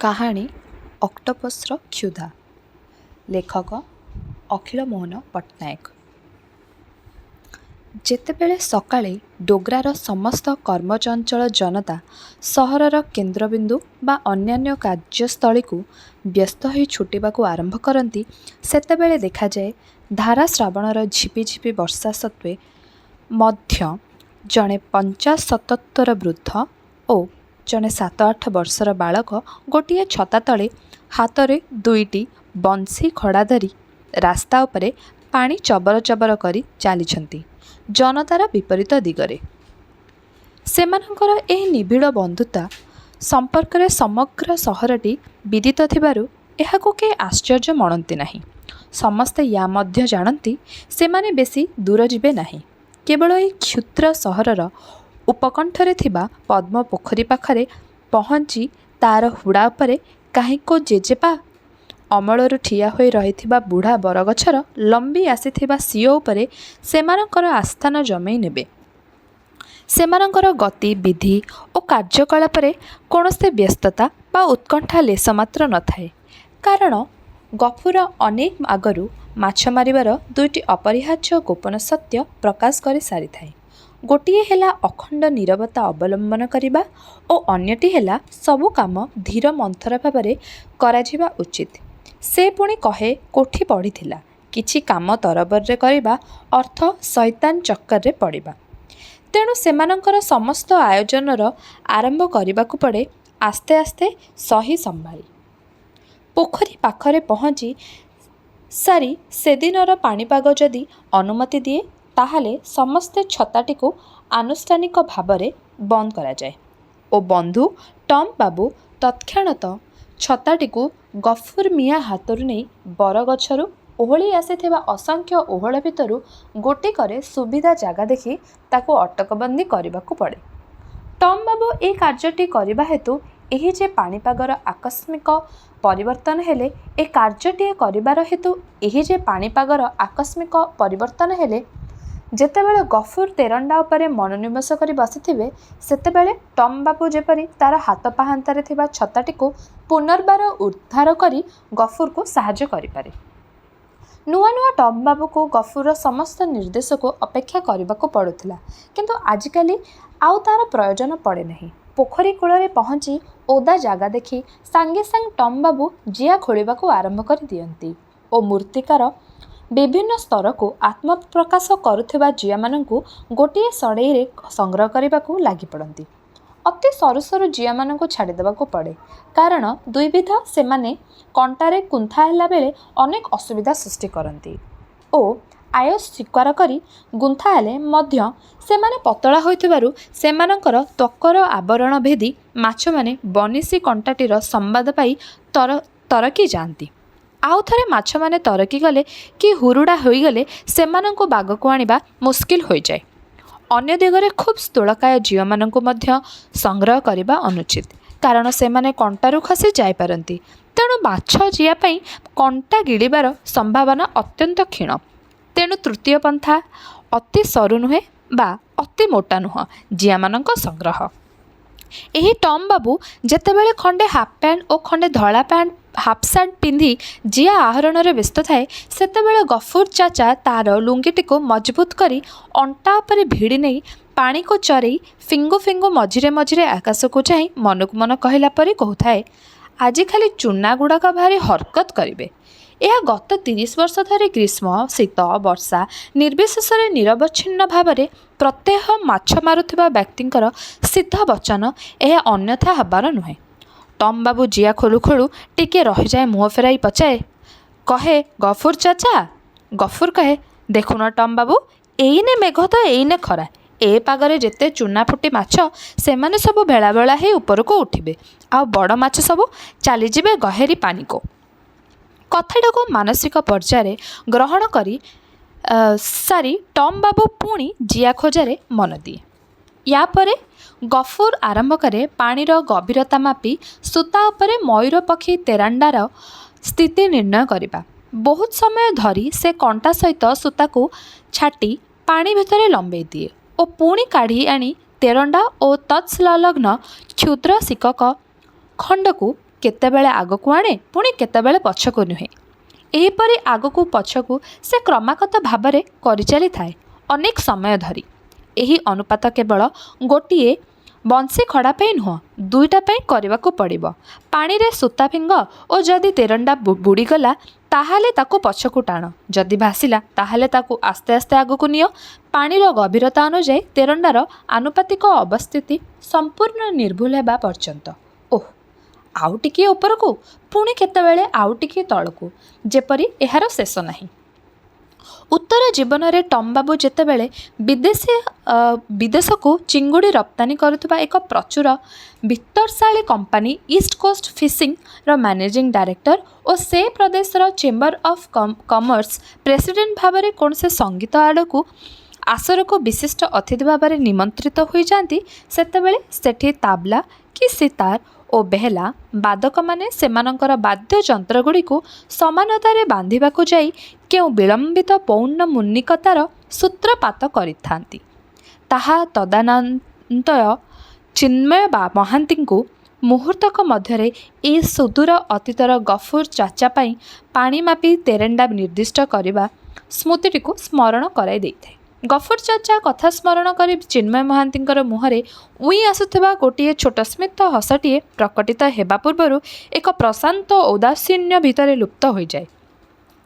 କାହାଣୀ ଅକ୍ଟୋପସ୍ର କ୍ଷୁଧା। ଲେଖକ ଅଖିଳ ମୋହନ ପଟ୍ଟନାୟକ। ଯେତେବେଳେ ସକାଳେ ଡୋଗ୍ରାର ସମସ୍ତ କର୍ମଚଞ୍ଚଳ ଜନତା ସହରର କେନ୍ଦ୍ରବିନ୍ଦୁ ବା ଅନ୍ୟାନ୍ୟ କାର୍ଯ୍ୟସ୍ଥଳୀକୁ ବ୍ୟସ୍ତ ହୋଇ ଛୁଟିବାକୁ ଆରମ୍ଭ କରନ୍ତି, ସେତେବେଳେ ଦେଖାଯାଏ ଧାରା ଶ୍ରାବଣର ଝିପିଝିପି ବର୍ଷା ସତ୍ତ୍ୱେ ମଧ୍ୟ ଜଣେ 50-77 ବୃଦ୍ଧ ଓ ଜଣେ 7-8 ବର୍ଷର ବାଳକ ଗୋଟିଏ ଛତା ତଳେ ହାତରେ 2ଟି ବଂଶୀ ଖଡ଼ା ଧରି ରାସ୍ତା ଉପରେ ପାଣି ଚବର ଚବର କରି ଚାଲିଛନ୍ତି ଜନତାର ବିପରୀତ ଦିଗରେ। ସେମାନଙ୍କର ଏହି ନିବିଡ଼ ବନ୍ଧୁତା ସମ୍ପର୍କରେ ସମଗ୍ର ସହରଟି ବିଦିତ ଥିବାରୁ ଏହାକୁ କେହି ଆଶ୍ଚର୍ଯ୍ୟ ମଣନ୍ତି ନାହିଁ। ସମସ୍ତେ ୟା ମଧ୍ୟ ଜାଣନ୍ତି ସେମାନେ ବେଶୀ ଦୂର ଯିବେ ନାହିଁ। କେବଳ ଏହି କ୍ଷୁଦ୍ର ସହରର ଉପକଣ୍ଠରେ ଥିବା ପଦ୍ମ ପୋଖରୀ ପାଖରେ ପହଞ୍ଚି ତା'ର ହୁଡ଼ା ଉପରେ କାହିଁକୋ ଜେଜେପା ଅମଳରୁ ଠିଆ ହୋଇ ରହିଥିବା ବୁଢ଼ା ବରଗଛର ଲମ୍ବି ଆସିଥିବା ସିଓ ଉପରେ ସେମାନଙ୍କର ଆସ୍ଥାନ ଜମେଇ ନେବେ। ସେମାନଙ୍କର ଗତି ବିଧି ଓ କାର୍ଯ୍ୟକଳାପରେ କୌଣସି ବ୍ୟସ୍ତତା ବା ଉତ୍କଣ୍ଠା ଲେଶ ମାତ୍ର ନଥାଏ। କାରଣ ଗଫୁର ଅନେକ ଆଗରୁ ମାଛ ମାରିବାର 2ଟି ଅପରିହାର୍ଯ୍ୟ ଗୋପନ ସତ୍ୟ ପ୍ରକାଶ କରି ସାରିଥାଏ। ଗୋଟିଏ ହେଲା ଅଖଣ୍ଡ ନୀରବତା ଅବଲମ୍ବନ କରିବା ଓ ଅନ୍ୟଟି ହେଲା ସବୁ କାମ ଧୀର ମନ୍ଥର ଭାବରେ କରାଯିବା ଉଚିତ। ସେ ପୁଣି କହେ କୋଠି ପଢ଼ିଥିଲା, କିଛି କାମ ତରବରରେ କରିବା ଅର୍ଥ ଶଇତାନ ଚକ୍କରରେ ପଡ଼ିବା। ତେଣୁ ସେମାନଙ୍କର ସମସ୍ତ ଆୟୋଜନର ଆରମ୍ଭ କରିବାକୁ ପଡ଼େ ଆସ୍ତେ ଆସ୍ତେ ସହି ସମ୍ଭାଳି। ପୋଖରୀ ପାଖରେ ପହଞ୍ଚି ସାରି ସେଦିନର ପାଣିପାଗ ଯଦି ଅନୁମତି ଦିଏ, ତାହେଲେ ସମସ୍ତେ ଛତାଟିକୁ ଆନୁଷ୍ଠାନିକ ଭାବରେ ବନ୍ଦ କରାଯାଏ ଓ ବନ୍ଧୁ ଟମ୍ ବାବୁ ତତ୍କ୍ଷଣାତ୍ ଛତାଟିକୁ ଗଫୁର ମିଆଁ ହାତରୁ ନେଇ ବରଗଛରୁ ଓହଳି ଆସିଥିବା ଅସଂଖ୍ୟ ଓହଳ ଭିତରୁ ଗୋଟିକରେ ସୁବିଧା ଜାଗା ଦେଖି ତାକୁ ଅଟକବନ୍ଦୀ କରିବାକୁ ପଡ଼େ। ଟମ୍ ବାବୁ ଏହି କାର୍ଯ୍ୟଟି କରିବା ହେତୁ ଏହି ଯେ ପାଣିପାଗର ଆକସ୍ମିକ ପରିବର୍ତ୍ତନ ହେଲେ ଏ କାର୍ଯ୍ୟଟିଏ କରିବାର ହେତୁ ଏହି ଯେ ପାଣିପାଗର ଆକସ୍ମିକ ପରିବର୍ତ୍ତନ ହେଲେ ଯେତେବେଳେ ଗଫୁର ତେରଣ୍ଡା ଉପରେ ମନୋନିବେଶ କରି ବସିଥିବେ, ସେତେବେଳେ ଟମ୍ ବାବୁ ଯେପରି ତା'ର ହାତ ପାହାନ୍ତାରେ ଥିବା ଛତାଟିକୁ ପୁନର୍ବାର ଉଦ୍ଧାର କରି ଗଫୁରକୁ ସାହାଯ୍ୟ କରିପାରେ। ନୂଆ ନୂଆ ଟମ୍ ବାବୁକୁ ଗଫୁରର ସମସ୍ତ ନିର୍ଦ୍ଦେଶକୁ ଅପେକ୍ଷା କରିବାକୁ ପଡ଼ୁଥିଲା, କିନ୍ତୁ ଆଜିକାଲି ଆଉ ତା'ର ପ୍ରୟୋଜନ ପଡ଼େ ନାହିଁ। ପୋଖରୀ କୂଳରେ ପହଞ୍ଚି ଓଦା ଜାଗା ଦେଖି ସାଙ୍ଗେ ସାଙ୍ଗେ ଟମ୍ ବାବୁ ଜିଆ ଖୋଳିବାକୁ ଆରମ୍ଭ କରି ଦିଅନ୍ତି ଓ ମୃତ୍ତିକାର ବିଭିନ୍ନ ସ୍ତରକୁ ଆତ୍ମପ୍ରକାଶ କରୁଥିବା ଜିଆମାନଙ୍କୁ ଗୋଟିଏ ସଢ଼େଇରେ ସଂଗ୍ରହ କରିବାକୁ ଲାଗିପଡ଼ନ୍ତି। ଅତି ସରୁ ସରୁ ଜିଆମାନଙ୍କୁ ଛାଡ଼ିଦେବାକୁ ପଡ଼େ, କାରଣ ଦ୍ୱିବିଧ ସେମାନେ କଣ୍ଟାରେ କୁନ୍ଥା ହେଲା ବେଳେ ଅନେକ ଅସୁବିଧା ସୃଷ୍ଟି କରନ୍ତି ଓ ଆୟ ସ୍ୱୀକାର କରି ଗୁନ୍ଥା ହେଲେ ମଧ୍ୟ ସେମାନେ ପତଳା ହୋଇଥିବାରୁ ସେମାନଙ୍କର ତ୍ୱକର ଆବରଣ ଭେଦି ମାଛମାନେ ବନିଶୀ କଣ୍ଟାଟିର ସମ୍ବାଦ ପାଇ ତରକି ଯାଆନ୍ତି। ଆଉ ଥରେ ମାଛମାନେ ତରକି ଗଲେ କି ହୁରୁଡ଼ା ହୋଇଗଲେ ସେମାନଙ୍କୁ ବାଗକୁ ଆଣିବା ମୁସ୍କିଲ ହୋଇଯାଏ। ଅନ୍ୟ ଦିଗରେ ଖୁବ୍ ସ୍ଥୂଳକାୟ ଜିଆମାନଙ୍କୁ ମଧ୍ୟ ସଂଗ୍ରହ କରିବା ଅନୁଚିତ, କାରଣ ସେମାନେ କଣ୍ଟାରୁ ଖସି ଯାଇପାରନ୍ତି। ତେଣୁ ମାଛ ଜିଆ ପାଇଁ କଣ୍ଟା ଗିଳିବାର ସମ୍ଭାବନା ଅତ୍ୟନ୍ତ କ୍ଷୀଣ। ତେଣୁ ତୃତୀୟ ପନ୍ଥା ଅତି ସରୁ ନୁହେଁ ବା ଅତି ମୋଟା ନୁହଁ, ଜିଆମାନଙ୍କ ସଂଗ୍ରହ। ଏହି ଟମ୍ ବାବୁ ଯେତେବେଳେ ଖଣ୍ଡେ ହାଫ୍ ପ୍ୟାଣ୍ଟ ଓ ଖଣ୍ଡେ ଧଳା ହାଫ୍ ସାର୍ଟ ପିନ୍ଧି ଜିଆ ଆହରଣରେ ବ୍ୟସ୍ତ ଥାଏ, ସେତେବେଳେ ଗଫୁର ଚାଚା ତା'ର ଲୁଙ୍ଗିଟିକୁ ମଜବୁତ କରି ଅଣ୍ଟା ଉପରେ ଭିଡ଼ି ନେଇ ପାଣିକୁ ଚରେଇ ଫିଙ୍ଗୁ ଫିଙ୍ଗୁ ମଝିରେ ମଝିରେ ଆକାଶକୁ ଚାହିଁ ମନକୁ ମନ କହିଲା ପରି କହୁଥାଏ, ଆଜି ଖାଲି ଚୁନାଗୁଡ଼ାକ ଭାରି ହରକତ କରିବେ। ଏହା ଗତ 30 ବର୍ଷ ଧରି ଗ୍ରୀଷ୍ମ ଶୀତ ବର୍ଷା ନିର୍ବିଶେଷରେ ନିରବଚ୍ଛିନ୍ନ ଭାବରେ ପ୍ରତ୍ୟହ ମାଛ ମାରୁଥିବା ବ୍ୟକ୍ତିଙ୍କର ସିଦ୍ଧ ବଚନ, ଏହା ଅନ୍ୟଥା ହେବାର ନୁହେଁ। ଟମ୍ ବାବୁ ଜିଆ ଖୋଲୁ ଖୋଲୁ ଟିକିଏ ରହିଯାଏ, ମୁହଁ ଫେରାଇ ପଚାରେ, କହେ ଗଫୁର ଚାଚା। ଗଫୁର କହେ, ଦେଖୁନ ଟମ୍ ବାବୁ, ଏଇନେ ମେଘ ତ ଏଇନେ ଖରା, ଏ ପାଗରେ ଯେତେ ଚୁନା ଫୁଟି ମାଛ ସେମାନେ ସବୁ ଭେଳାଭେଳା ହେଇ ଉପରକୁ ଉଠିବେ, ଆଉ ବଡ଼ ମାଛ ସବୁ ଚାଲିଯିବେ ଗହେରୀ ପାଣିକୁ। କଥାଟାକୁ ମାନସିକ ପର୍ଯ୍ୟାୟରେ ଗ୍ରହଣ କରି ସାରି ଟମ୍ ବାବୁ ପୁଣି ଜିଆ ଖୋଜାରେ ମନ ଦିଏ। ୟା ପରେ ଗଫୁର ଆରମ୍ଭ କରେ ପାଣିର ଗଭୀରତା ମାପି ସୂତା ଉପରେ ମୟୂର ପକ୍ଷୀ ତେରାଣ୍ଡାର ସ୍ଥିତି ନିର୍ଣ୍ଣୟ କରିବା। ବହୁତ ସମୟ ଧରି ସେ କଣ୍ଟା ସହିତ ସୂତାକୁ ଛାଟି ପାଣି ଭିତରେ ଲମ୍ବେଇ ଦିଏ ଓ ପୁଣି କାଢ଼ି ଆଣି ତେରଣ୍ଡା ଓ ତତ୍ସଂଲଗ୍ନ କ୍ଷୁଦ୍ର ଶିକକ ଖଣ୍ଡକୁ କେତେବେଳେ ଆଗକୁ ଆଣେ ପୁଣି କେତେବେଳେ ପଛକୁ ନୁହେଁ। ଏହିପରି ଆଗକୁ ପଛକୁ ସେ କ୍ରମାଗତ ଭାବରେ କରିଚାଲିଥାଏ ଅନେକ ସମୟ ଧରି। ଏହି ଅନୁପାତ କେବଳ ଗୋଟିଏ ବଂଶୀ ଖଡ଼ା ପାଇଁ ନୁହଁ, ଦୁଇଟା ପାଇଁ କରିବାକୁ ପଡ଼ିବ। ପାଣିରେ ସୂତା ଫିଙ୍ଗ ଓ ଯଦି ତେରଣ୍ଡା ବୁଡ଼ିଗଲା ତାହେଲେ ତାକୁ ପଛକୁ ଟାଣ, ଯଦି ଭାସିଲା ତାହେଲେ ତାକୁ ଆସ୍ତେ ଆସ୍ତେ ଆଗକୁ ନିଅ। ପାଣିର ଗଭୀରତା ଅନୁଯାୟୀ ତେରଣ୍ଡାର ଆନୁପାତିକ ଅବସ୍ଥିତି ସମ୍ପୂର୍ଣ୍ଣ ନିର୍ଭୁଲ ହେବା ପର୍ଯ୍ୟନ୍ତ। ଓଃ, ଆଉ ଟିକିଏ ଉପରକୁ, ପୁଣି କେତେବେଳେ ଆଉ ଟିକିଏ ତଳକୁ, ଯେପରି ଏହାର ଶେଷ ନାହିଁ। ଉତ୍ତର ଜୀବନରେ ଟମ୍ ବାବୁ ଯେତେବେଳେ ବିଦେଶକୁ ଚିଙ୍ଗୁଡ଼ି ରପ୍ତାନି କରୁଥିବା ଏକ ପ୍ରଚୁର ବିତ୍ତରଶାଳୀ କମ୍ପାନୀ ଇଷ୍ଟ କୋଷ୍ଟ ଫିସିଂର ମ୍ୟାନେଜିଂ ଡାଇରେକ୍ଟର ଓ ସେ ପ୍ରଦେଶର ଚେମ୍ବର ଅଫ୍ କମର୍ସ ପ୍ରେସିଡେଣ୍ଟ ଭାବରେ କୌଣସି ସଙ୍ଗୀତ ଆସରକୁ ବିଶିଷ୍ଟ ଅତିଥି ଭାବରେ ନିମନ୍ତ୍ରିତ ହୋଇଯାଆନ୍ତି, ସେତେବେଳେ ସେଠି ତାବଲା କି ସିତାର ଓ ବେହେଲା ବାଦକମାନେ ସେମାନଙ୍କର ବାଦ୍ୟଯନ୍ତ୍ରଗୁଡ଼ିକୁ ସମାନତାରେ ବାନ୍ଧିବାକୁ ଯାଇ କେଉଁ ବିଳମ୍ବିତ ପୌନଃପୁନିକତାର ସୂତ୍ରପାତ କରିଥାନ୍ତି, ତାହା ତଦାନନ୍ତୟ ଚିନ୍ମୟ ମହାନ୍ତିଙ୍କୁ ମୁହୂର୍ତ୍ତକ ମଧ୍ୟରେ ଏ ସୁଦୂର ଅତୀତର ଗଫୁର ଚାଚା ପାଇଁ ପାଣି ମାପି ତେରେଣ୍ଡା ନିର୍ଦ୍ଦିଷ୍ଟ କରିବା ସ୍ମୃତିଟିକୁ ସ୍ମରଣ କରାଇ ଦେଇଥାଏ। ଗଫୁର ଚାଚା କଥା ସ୍ମରଣ କରି ଚିନ୍ମୟ ମହାନ୍ତିଙ୍କର ମୁହଁରେ ଉଇଁ ଆସୁଥିବା ଗୋଟିଏ ଛୋଟ ସ୍ମିତ ହସଟିଏ ପ୍ରକଟିତ ହେବା ପୂର୍ବରୁ ଏକ ପ୍ରଶାନ୍ତ ଔଦାସୀନ୍ୟ ଭିତରେ ଲୁପ୍ତ ହୋଇଯାଏ,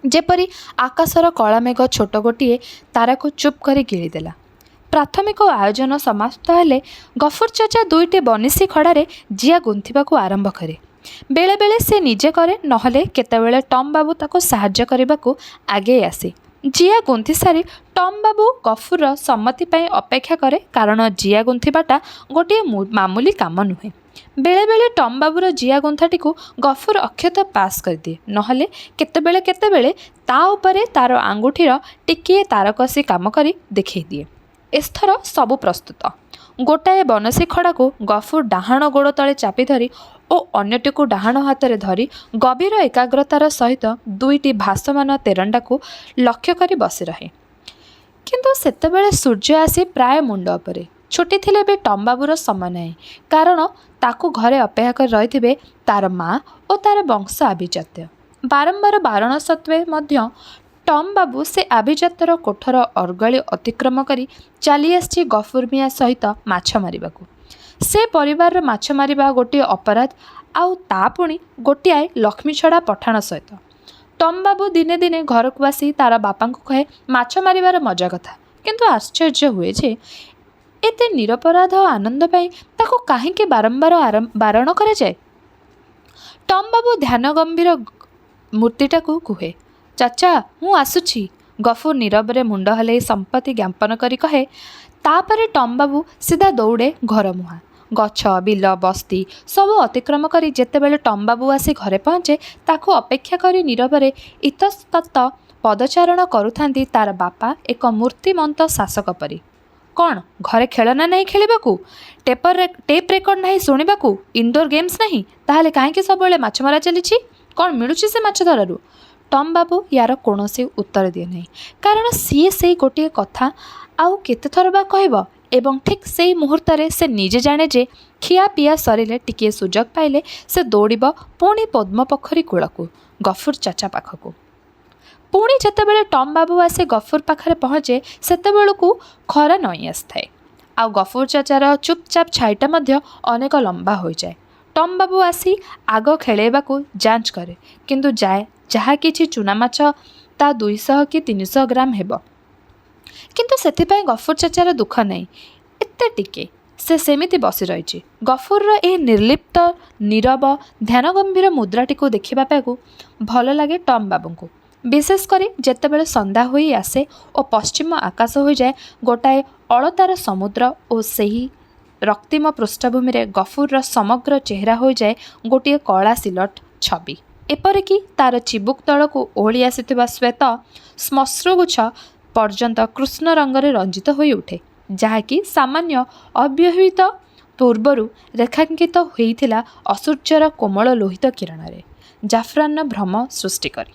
ଯେପରି ଆକାଶର କଳାମେଘ ଛୋଟ ଗୋଟିଏ ତାରାକୁ ଚୁପ୍ କରି ଗିଳିଦେଲା। ପ୍ରାଥମିକ ଆୟୋଜନ ସମାପ୍ତ ହେଲେ ଗଫୁର ଚାଚା ଦୁଇଟି ବନିଶୀ ଖଡ଼ାରେ ଜିଆ ଗୁନ୍ଥିବାକୁ ଆରମ୍ଭ କରେ। ବେଳେବେଳେ ସେ ନିଜେ କରେ, ନହେଲେ କେତେବେଳେ ଟମ୍ ବାବୁ ତାକୁ ସାହାଯ୍ୟ କରିବାକୁ ଆଗେଇ ଆସେ। ଜିଆ ଗୁନ୍ଥି ସାରି ଟମ୍ ବାବୁ ଗଫୁରର ସମ୍ମତି ପାଇଁ ଅପେକ୍ଷା କରେ, କାରଣ ଜିଆ ଗୁନ୍ଥିବାଟା ଗୋଟିଏ ମାମୁଲି କାମ ନୁହେଁ। ବେଳେବେଳେ ଟମ୍ ବାବୁର ଜିଆ ଗୁନ୍ଥାଟିକୁ ଗଫୁର ଅକ୍ଷତ ପାସ୍ କରିଦିଏ, ନହେଲେ କେତେବେଳେ କେତେବେଳେ ତା ଉପରେ ତାର ଆଙ୍ଗୁଠିର ଟିକିଏ ତାରକସି କାମ କରି ଦେଖାଇ ଦିଏ। ଏଥର ସବୁ ପ୍ରସ୍ତୁତ। ଗୋଟାଏ ବନଶୀ ଖଡ଼ାକୁ ଗଫୁର ଡାହାଣ ଗୋଡ଼ ତଳେ ଚାପି ଧରି ଓ ଅନ୍ୟଟିକୁ ଡାହାଣ ହାତରେ ଧରି ଗଭୀର ଏକାଗ୍ରତାର ସହିତ ଦୁଇଟି ଭାସମାନ ତେରଣ୍ଡାକୁ ଲକ୍ଷ୍ୟ କରି ବସି ରହେ। କିନ୍ତୁ ସେତେବେଳେ ସୂର୍ଯ୍ୟ ଆସି ପ୍ରାୟ ମୁଣ୍ଡ ଉପରେ। ଛୁଟି ଥିଲେ ବି ଟମ୍ ବାବୁର ସମୟ ନାହିଁ, କାରଣ ତାକୁ ଘରେ ଅପେକ୍ଷା କରି ରହିଥିବେ ତାର ମା' ଓ ତାର ବଂଶ ଆଭିଜାତ୍ୟ। ବାରମ୍ବାର ବାରଣ ସତ୍ତ୍ୱେ ମଧ୍ୟ ଟମ୍ ବାବୁ ସେ ଆଭିଜାତ୍ୟର କୋଠର ଅର୍ଗଳି ଅତିକ୍ରମ କରି ଚାଲି ଆସିଛି ଗଫୁର ମିଆଁ ସହିତ ମାଛ ମାରିବାକୁ। ସେ ପରିବାରର ମାଛ ମାରିବା ଗୋଟିଏ ଅପରାଧ, ଆଉ ତା ପୁଣି ଗୋଟିଏ ଲକ୍ଷ୍ମୀଛଡ଼ା ପଠାଣ ସହିତ। ଟମ୍ ବାବୁ ଦିନେ ଦିନେ ଘରକୁ ଆସି ତାର ବାପାଙ୍କୁ କହେ ମାଛ ମାରିବାର ମଜା କଥା, କିନ୍ତୁ ଆଶ୍ଚର୍ଯ୍ୟ ହୁଏ ଯେ ଏତେ ନିରପରାଧ ଆନନ୍ଦ ପାଇଁ ତାକୁ କାହିଁକି ବାରମ୍ବାର ବାରଣ କରାଯାଏ। ଟମ୍ ବାବୁ ଧ୍ୟାନ ଗମ୍ଭୀର ମୂର୍ତ୍ତିଟାକୁ କୁହେ, ଚାଚା ମୁଁ ଆସୁଛି। ଗଫୁର ନୀରବରେ ମୁଣ୍ଡ ହଲେଇ ସମ୍ପତ୍ତି ଜ୍ଞାପନ କରି କହେ। ତାପରେ ଟମ୍ ବାବୁ ସିଧା ଦୌଡ଼େ ଘର ମୁହାଁ। ଗଛ, ବିଲ, ବସ୍ତି ସବୁ ଅତିକ୍ରମ କରି ଯେତେବେଳେ ଟମ୍ ବାବୁ ଆସି ଘରେ ପହଞ୍ଚେ, ତାକୁ ଅପେକ୍ଷା କରି ନୀରବରେ ଇତସ୍ତତ ପଦଚାରଣ କରୁଥାନ୍ତି ତାର ବାପା ଏକ ମୂର୍ତ୍ତିମନ୍ତ ଶାସକ ପରି। କ'ଣ ଘରେ ଖେଳନା ନାହିଁ ଖେଳିବାକୁ, ଟେପ୍ ରେକର୍ଡ଼ ନାହିଁ ଶୁଣିବାକୁ, ଇନଡୋର୍ ଗେମ୍ସ ନାହିଁ, ତାହେଲେ କାହିଁକି ସବୁବେଳେ ମାଛ ମରା ଚାଲିଛି? କ'ଣ ମିଳୁଛି ସେ ମାଛ ଧରାରୁ? ଟମ୍ ବାବୁ ୟାର କୌଣସି ଉତ୍ତର ଦିଏ ନାହିଁ, କାରଣ ସିଏ ସେଇ ଗୋଟିଏ କଥା ଆଉ କେତେଥର ବା କହିବ। ଏବଂ ଠିକ୍ ସେଇ ମୁହୂର୍ତ୍ତରେ ସେ ନିଜେ ଜାଣେ ଯେ ଖିଆ ପିଆ ସରିଲେ ଟିକିଏ ସୁଯୋଗ ପାଇଲେ ସେ ଦୌଡ଼ିବ ପୁଣି ପଦ୍ମପୋଖରୀ କୂଳକୁ, ଗଫୁର ଚାଚା ପାଖକୁ। ପୁଣି ଯେତେବେଳେ ଟମ୍ ବାବୁ ଆସି ଗଫୁର ପାଖରେ ପହଞ୍ଚେ, ସେତେବେଳକୁ ଖରା ନଇଁ ଆସିଥାଏ, ଆଉ ଗଫୁର ଚାଚାର ଚୁପଚାପ ଛାଇଟା ମଧ୍ୟ ଅନେକ ଲମ୍ବା ହୋଇଯାଏ। ଟମ୍ ବାବୁ ଆସି ଆଗ ଖେଳେଇବାକୁ ଯାଞ୍ଚ କରେ, କିନ୍ତୁ ଯାହା କିଛି ଚୁନାମାଛ ତା 200 କି 300 ଗ୍ରାମ ହେବ। କିନ୍ତୁ ସେଥିପାଇଁ ଗଫୁର ଚାଚାର ଦୁଃଖ ନାହିଁ। ଏତେ ଟିକେ ସେ ସେମିତି ବସି ରହିଛି। ଗଫୁରର ଏହି ନିର୍ଲିପ୍ତ, ନୀରବ, ଧ୍ୟାନଗମ୍ଭୀର ମୁଦ୍ରାଟିକୁ ଦେଖିବା ପାଇଁକୁ ଭଲ ଲାଗେ ଟମ୍ ବାବୁଙ୍କୁ। ବିଶେଷ କରି ଯେତେବେଳେ ସନ୍ଧ୍ୟା ହୋଇ ଆସେ ଓ ପଶ୍ଚିମ ଆକାଶ ହୋଇଯାଏ ଗୋଟାଏ ଅଳତାର ସମୁଦ୍ର ଓ ସେହି ରକ୍ତିମ ପୃଷ୍ଠଭୂମିରେ ଗଫୁରର ସମଗ୍ର ଚେହେରା ହୋଇଯାଏ ଗୋଟିଏ କଳା ସିଲଟ ଛବି। ଏପରିକି ତାର ଚିବୁକ ତଳକୁ ଓହଳି ଆସିଥିବା ଶ୍ୱେତ ଶ୍ମଶ୍ରୁଗୁଚ୍ଛ ପର୍ଯ୍ୟନ୍ତ କୃଷ୍ଣ ରଙ୍ଗରେ ରଞ୍ଜିତ ହୋଇ ଉଠେ, ଯାହାକି ସାମାନ୍ୟ ଅବ୍ୟବହିତ ପୂର୍ବରୁ ରେଖାଙ୍କିତ ହୋଇଥିଲା ଅସୂର୍ଯ୍ୟର କୋମଳ ଲୋହିତ କିରଣରେ, ଜାଫ୍ରାନର ଭ୍ରମ ସୃଷ୍ଟି କରି।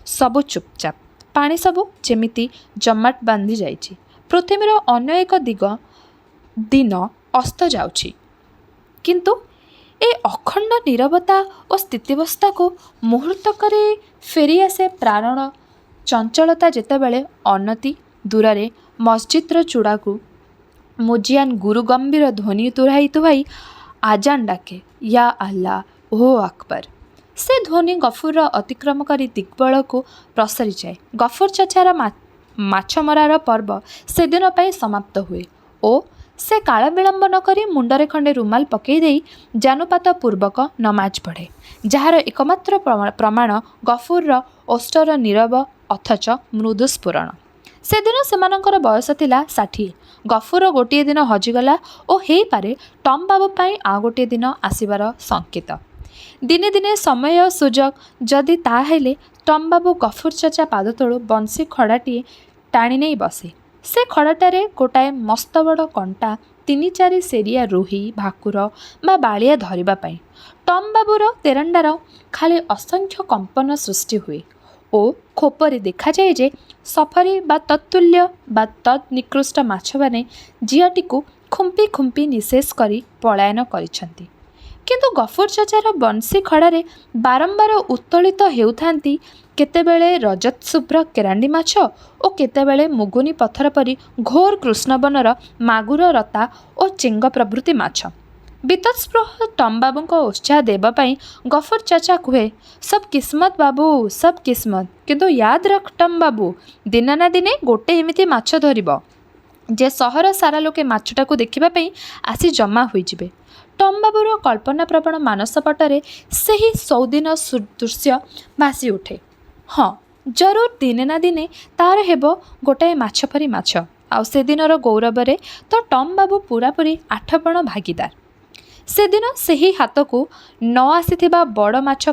ସବୁ ଚୁପଚାପ, ପାଣି ସବୁ ଯେମିତି ଜମାଟ ବାନ୍ଧି ଯାଇଛି। ପୃଥିବୀର ଅନ୍ୟ ଏକ ଦିନ ଅସ୍ତ ଯାଉଛି, କିନ୍ତୁ ଏ ଅଖଣ୍ଡ ନୀରବତା ଓ ସ୍ଥିତାବସ୍ଥାକୁ ମୁହୂର୍ତ୍ତକରେ ଫେରିଆସେ ପ୍ରାଣ ଚଞ୍ଚଳତା ଯେତେବେଳେ ଅନତି ଦୂରରେ ମସଜିଦର ଚୂଡ଼ାକୁ ମୁଜିଆନ ଗୁରୁ ଗମ୍ଭୀର ଧ୍ୱନି ତୁହାଇ ଆଜାନ ଡାକେ, ୟା ଆଲ୍ଲା ଓ ଆକବର। ସେ ଧ୍ୱନି ଗଫୁରର ଅତିକ୍ରମ କରି ଦିଗ୍ବଳୟକୁ ପ୍ରସରିଯାଏ। ଗଫୁର ଚାଚାର ମାଛମରାର ପର୍ବ ସେଦିନ ପାଇଁ ସମାପ୍ତ ହୁଏ ଓ ସେ କାଳ ବିଳମ୍ବ ନ କରି ମୁଣ୍ଡରେ ଖଣ୍ଡେ ରୁମାଲ ପକାଇ ଦେଇ ଜାନୁପାତ ପୂର୍ବକ ନମାଜ ପଢ଼େ, ଯାହାର ଏକମାତ୍ର ପ୍ରମାଣ ଗଫୁରର ଓଷ୍ଠର ନୀରବ ଅଥଚ ମୃଦୁ ସ୍ଫୁରଣ। ସେଦିନ ସେମାନଙ୍କର ବୟସ ଥିଲା 60। ଗଫୁର ଗୋଟିଏ ଦିନ ହଜିଗଲା ଓ ହେଇପାରେ ଟମ୍ ବାବୁ ପାଇଁ ଆଉ ଗୋଟିଏ ଦିନ ଆସିବାର ସଙ୍କେତ। ଦିନେ ଦିନେ ସମୟ ସୁଯୋଗ ଯଦି ତାହେଲେ ଟମ୍ ବାବୁ ଗଫୁର ଚାଚା ପାଦତଳୁ ବଂଶୀ ଖଡ଼ାଟିଏ ଟାଣି ନେଇ ବସେ। ସେ ଖଡ଼ାଟାରେ ଗୋଟାଏ ମସ୍ତ ବଡ଼ କଣ୍ଟା, 3-4 ସେରିଆ ରୋହି, ଭାକୁର ବା ବାଳିଆ ଧରିବା ପାଇଁ। ଟମ୍ ବାବୁର ତେରାଣ୍ଡାର ଖାଲି ଅସଂଖ୍ୟ କମ୍ପନ ସୃଷ୍ଟି ହୁଏ ଓ ଖୋପରେ ଦେଖାଯାଏ ଯେ ସଫରୀ ବା ତତ୍ତୁଲ୍ୟ ବା ତଦ୍ ନିକୃଷ୍ଟ ମାଛମାନେ ଜିଆଟିକୁ ଖୁମ୍ପି ଖୁମ୍ପି ନିଶେଷ କରି ପଳାୟନ କରିଛନ୍ତି। କିନ୍ତୁ ଗଫୁର ଚାଚାର ବଂଶୀ ଖଡ଼ାରେ ବାରମ୍ବାର ଉତ୍ତୋଳିତ ହେଉଥାନ୍ତି କେତେବେଳେ ରଜତଶୁଭ୍ର କେରାଣ୍ଡି ମାଛ ଓ କେତେବେଳେ ମୁଗୁନି ପଥର ପରି ଘୋର କୃଷ୍ଣବର୍ଣ୍ଣର ମାଗୁର, ରତା ଓ ଚେଙ୍ଗ ପ୍ରଭୃତି ମାଛ। ବିତସ୍ପୃହ ଟମ୍ ବାବୁଙ୍କ ଉତ୍ସାହ ଦେବା ପାଇଁ ଗଫୁର ଚାଚା କୁହେ, ସବ୍ କିସ୍ମତ ବାବୁ, ସବ୍ କିସ୍ମତ। କିନ୍ତୁ ୟାଦ ରଖ ଟମ୍ ବାବୁ, ଦିନେ ନା ଦିନେ ଗୋଟେ ଏମିତି ମାଛ ଧରିବ ଯେ ସହର ସାରା ଲୋକେ ମାଛଟାକୁ ଦେଖିବା ପାଇଁ ଆସି ଜମା ହୋଇଯିବେ। ଟମ୍ ବାବୁର କଳ୍ପନାପ୍ରବଣ ମାନସପଟରେ ସେହି ସୌଦିନ ଦୃଶ୍ୟ ଭାସି ଉଠେ। ହଁ, ଜରୁର ଦିନେ ନା ଦିନେ ତାର ହେବ ଗୋଟାଏ ମାଛ ପରି ମାଛ, ଆଉ ସେଦିନର ଗୌରବରେ ତ ଟମ୍ ବାବୁ ପୂରାପୂରି 8 ପଣ ଭାଗିଦାର। ସେଦିନ ସେହି ହାତକୁ ନ ଆସିଥିବା ବଡ଼ ମାଛ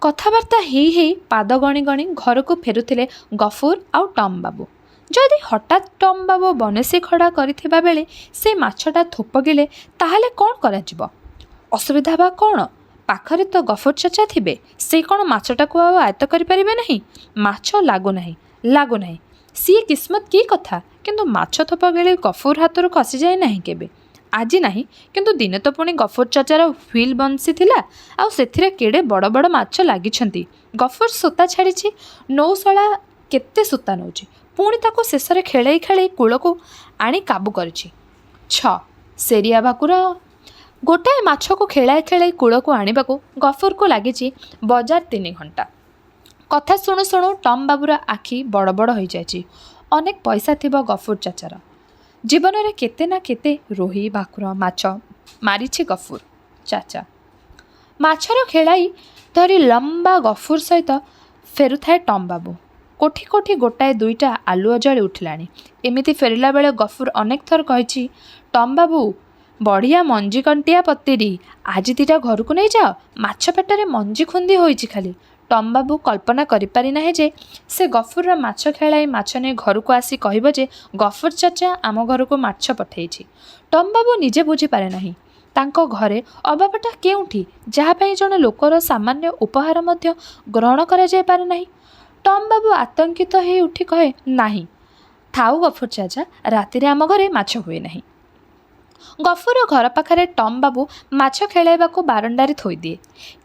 କଥାବାର୍ତ୍ତା ହେଇ ହେଇ ପାଦ ଗଣି ଗଣି ଘରକୁ ଫେରୁଥିଲେ ଗଫୁର ଆଉ ଟମ୍ ବାବୁ। ଯଦି ହଠାତ୍ ଟମ୍ ବାବୁ ବନଶୀ ଖଡ଼ା କରିଥିବା ବେଳେ ସେ ମାଛଟା ଥୋପକିଲେ ତାହେଲେ କ'ଣ କରାଯିବ? ଅସୁବିଧା ବା କ'ଣ? ପାଖରେ ତ ଗଫୁର ଚାଚା ଥିବେ, ସେ କ'ଣ ମାଛଟାକୁ ଆଉ ଆୟତ୍ତ କରିପାରିବେ ନାହିଁ? ମାଛ ଲାଗୁନାହିଁ ସିଏ କିସ୍ମତ କି କଥା, କିନ୍ତୁ ମାଛ ଥୋପକିଲେ ଗଫୁର ହାତରୁ ଖସିଯାଏ ନାହିଁ କେବେ। ଆଜି ନାହିଁ, କିନ୍ତୁ ଦିନେ ତ ପୁଣି ଗଫୁର ଚାଚାର ହ୍ୱିଲ୍ ବଂଶୀ ଥିଲା, ଆଉ ସେଥିରେ କେଡ଼େ ବଡ଼ ବଡ଼ ମାଛ ଲାଗିଛନ୍ତି। ଗଫୁର ସୂତା ଛାଡ଼ିଛି, ନୌଶଳା କେତେ ସୂତା ନେଉଛି, ପୁଣି ତାକୁ ଶେଷରେ ଖେଳେଇ ଖେଳେଇ କୂଳକୁ ଆଣି କାବୁ କରିଛି। 6 ସେରିଆ ଭାକୁର। ଗୋଟାଏ ମାଛକୁ ଖେଳାଇ ଖେଳାଇ କୂଳକୁ ଆଣିବାକୁ ଗଫୁରକୁ ଲାଗିଛି ବଜାର 3 ଘଣ୍ଟା। କଥା ଶୁଣୁ ଶୁଣୁ ଟମ୍ ବାବୁର ଆଖି ବଡ଼ ବଡ଼ ହୋଇଯାଇଛି। ଅନେକ ପଇସା ଥିବ ଗଫୁର ଚାଚାର। ଜୀବନରେ କେତେ ନା କେତେ ରୋହି, ଭାକୁର ମାଛ ମାରିଛି ଗଫୁର ଚାଚା। ମାଛର ଖେଳାଇ ଧରି ଲମ୍ବା ଗଫୁର ସହିତ ଫେରୁଥାଏ ଟମ୍ ବାବୁ। କୋଠି କୋଠି ଗୋଟାଏ 2ଟା ଆଲୁଅ ଜଳି ଉଠିଲାଣି। ଏମିତି ଫେରିଲା ବେଳେ ଗଫୁର ଅନେକ ଥର କହିଛି, ଟମ୍ ବାବୁ, ବଢ଼ିଆ ମଞ୍ଜି କଣ୍ଟିଆ ପତିରି, ଆଜି 2ଟା ଘରକୁ ନେଇଯାଅ, ମାଛ ପେଟରେ ମଞ୍ଜି ଖୁନ୍ଦି ହୋଇଛି ଖାଲି। ଟମ୍ ବାବୁ କଳ୍ପନା କରିପାରି ନାହିଁ ଯେ ସେ ଗଫୁରର ମାଛ ଖେଳାଇ ମାଛ ନେଇ ଘରକୁ ଆସି କହିବ ଯେ ଗଫୁର ଚାଚା ଆମ ଘରକୁ ମାଛ ପଠାଇଛି। ଟମ୍ ବାବୁ ନିଜେ ବୁଝିପାରେ ନାହିଁ ତାଙ୍କ ଘରେ ଅଭାବଟା କେଉଁଠି, ଯାହା ପାଇଁ ଜଣେ ଲୋକର ସାମାନ୍ୟ ଉପହାର ମଧ୍ୟ ଗ୍ରହଣ କରାଯାଇପାରେ ନାହିଁ। ଟମ୍ ବାବୁ ଆତଙ୍କିତ ହେଇ ଉଠି କହେ, ନାହିଁ, ଥାଉ ଗଫୁର ଚାଚା, ରାତିରେ ଆମ ଘରେ ମାଛ ହୁଏ ନାହିଁ। ଗଫୁର ଘର ପାଖରେ ଟମ୍ ବାବୁ ମାଛ ଖେଳାଇବାକୁ ବାରଣ୍ଡାରେ ଥୋଇଦିଏ।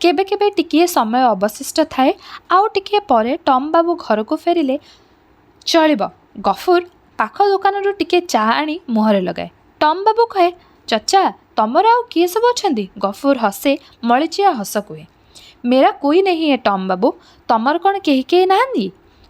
କେବେ କେବେ ଟିକିଏ ସମୟ ଅବଶିଷ୍ଟ ଥାଏ, ଆଉ ଟିକିଏ ପରେ ଟମ୍ ବାବୁ ଘରକୁ ଫେରିଲେ ଚଳିବ। ଗଫୁର ପାଖ ଦୋକାନରୁ ଟିକିଏ ଚା ଆଣି ମୁହଁରେ ଲଗାଏ। ଟମ୍ ବାବୁ କହେ, ଚଚା, ତମର ଆଉ କିଏ ସବୁ ଅଛନ୍ତି? ଗଫୁର ହସେ, ମଳିଚିଆ ହସ କୁହେ, ମେରା କୋଇ ନେହିଁ ହେ ଟମ୍ ବାବୁ, ତମର କ'ଣ କେହି ନାହାନ୍ତି?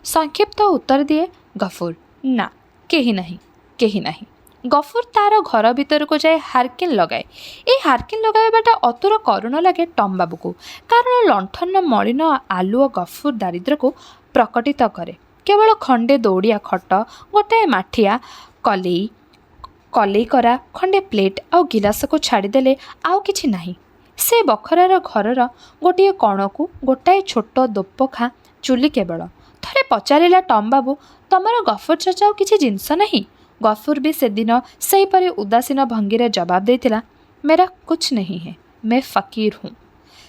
ସଂକ୍ଷିପ୍ତ ଉତ୍ତର ଦିଏ ଗଫୁର, ନା, କେହି ନାହିଁ। ଗଫୁର ତାର ଘର ଭିତରକୁ ଯାଇ ହାର୍କିନ୍ ଲଗାଏ। এই ହାର୍କିନ୍ ଲଗାଇବାଟା ଅତୁର କରୁଣ ଲାଗେ ଟମ୍ ବାବୁକୁ, କାରଣ ଲଣ୍ଠନ ମଳିନ ଆଲୁଅ ଗଫୁର ଦାରିଦ୍ର୍ୟକୁ ପ୍ରକଟିତ କରେ। କେବଳ ଖଣ୍ଡେ ଦୌଡ଼ିଆ ଖଟ, ଗୋଟାଏ ମାଠିଆ କଲେଇ କରା ଖଣ୍ଡେ ପ୍ଲେଟ୍ ଆଉ ଗିଲାସକୁ ଛାଡ଼ିଦେଲେ ଆଉ କିଛି ନାହିଁ। ସେ ବଖରାର ଘରର ଗୋଟିଏ କଣକୁ ଗୋଟାଏ ଛୋଟ ଦୋପଖା ଚୁଲି କେବଳ। ଥରେ ପଚାରିଲା ଟମ୍ ବାବୁ, ତମର ଗଫୁର ଚାଚା ଆଉ କିଛି ଜିନିଷ ନାହିଁ? ଗଫୁର ବି ସେଦିନ ସେହିପରି ଉଦାସୀନ ଭଙ୍ଗୀରେ ଜବାବ ଦେଇଥିଲା, ମେରା କୁଛ ନେହିଁ ହେ, ମେ ଫକୀର ହୁଁ।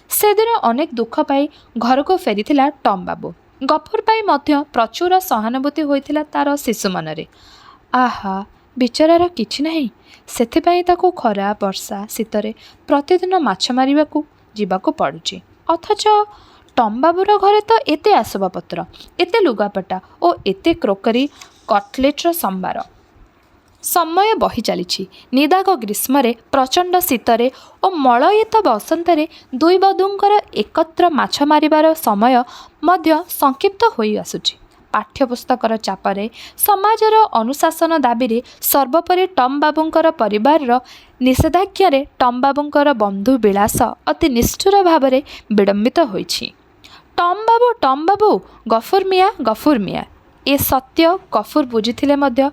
ସେଦିନ ଅନେକ ଦୁଃଖ ପାଇ ଘରକୁ ଫେରିଥିଲା ଟମ୍ ବାବୁ। ଗଫୁର ପାଇଁ ମଧ୍ୟ ପ୍ରଚୁର ସହାନୁଭୂତି ହୋଇଥିଲା ତାର ଶିଶୁ ମନରେ। ଆହା, ବିଚରାର କିଛି ନାହିଁ। ସେଥିପାଇଁ ତାକୁ ଖରା ବର୍ଷା ଶୀତରେ ପ୍ରତିଦିନ ମାଛ ମାରିବାକୁ ଯିବାକୁ ପଡ଼ୁଛି। ଅଥଚ ଟମ୍ବାବୁର ଘରେ ତ ଏତେ ଆସବାବପତ୍ର, ଏତେ ଲୁଗାପଟା ଓ ଏତେ କ୍ରୋକରୀ କଟଲେଟ୍ର ସମ୍ଭାର। ସମୟ ବହି ଚାଲିଛି। ନିଦାଘ ଗ୍ରୀଷ୍ମରେ, ପ୍ରଚଣ୍ଡ ଶୀତରେ ଓ ମଳୟିତ ବସନ୍ତରେ ଦୁଇ ବଧୂଙ୍କର ଏକତ୍ର ମାଛ ମାରିବାର ସମୟ ମଧ୍ୟ ସଂକ୍ଷିପ୍ତ ହୋଇ ଆସୁଛି। ପାଠ୍ୟପୁସ୍ତକର ଚାପରେ, ସମାଜର ଅନୁଶାସନ ଦାବିରେ, ସର୍ବୋପରି ଟମ୍ବାବୁଙ୍କର ପରିବାରର ନିଷେଧାଜ୍ଞାରେ ଟମ୍ବାବୁଙ୍କର ବନ୍ଧୁ ବିଳାସ ଅତି ନିଷ୍ଠୁର ଭାବରେ ବିଡ଼ମ୍ବିତ ହୋଇଛି। ଟମ୍ବାବୁ, ଗଫୁର ମିଆଁ। ଏ ସତ୍ୟ ଗଫୁର ବୁଝିଥିଲେ ମଧ୍ୟ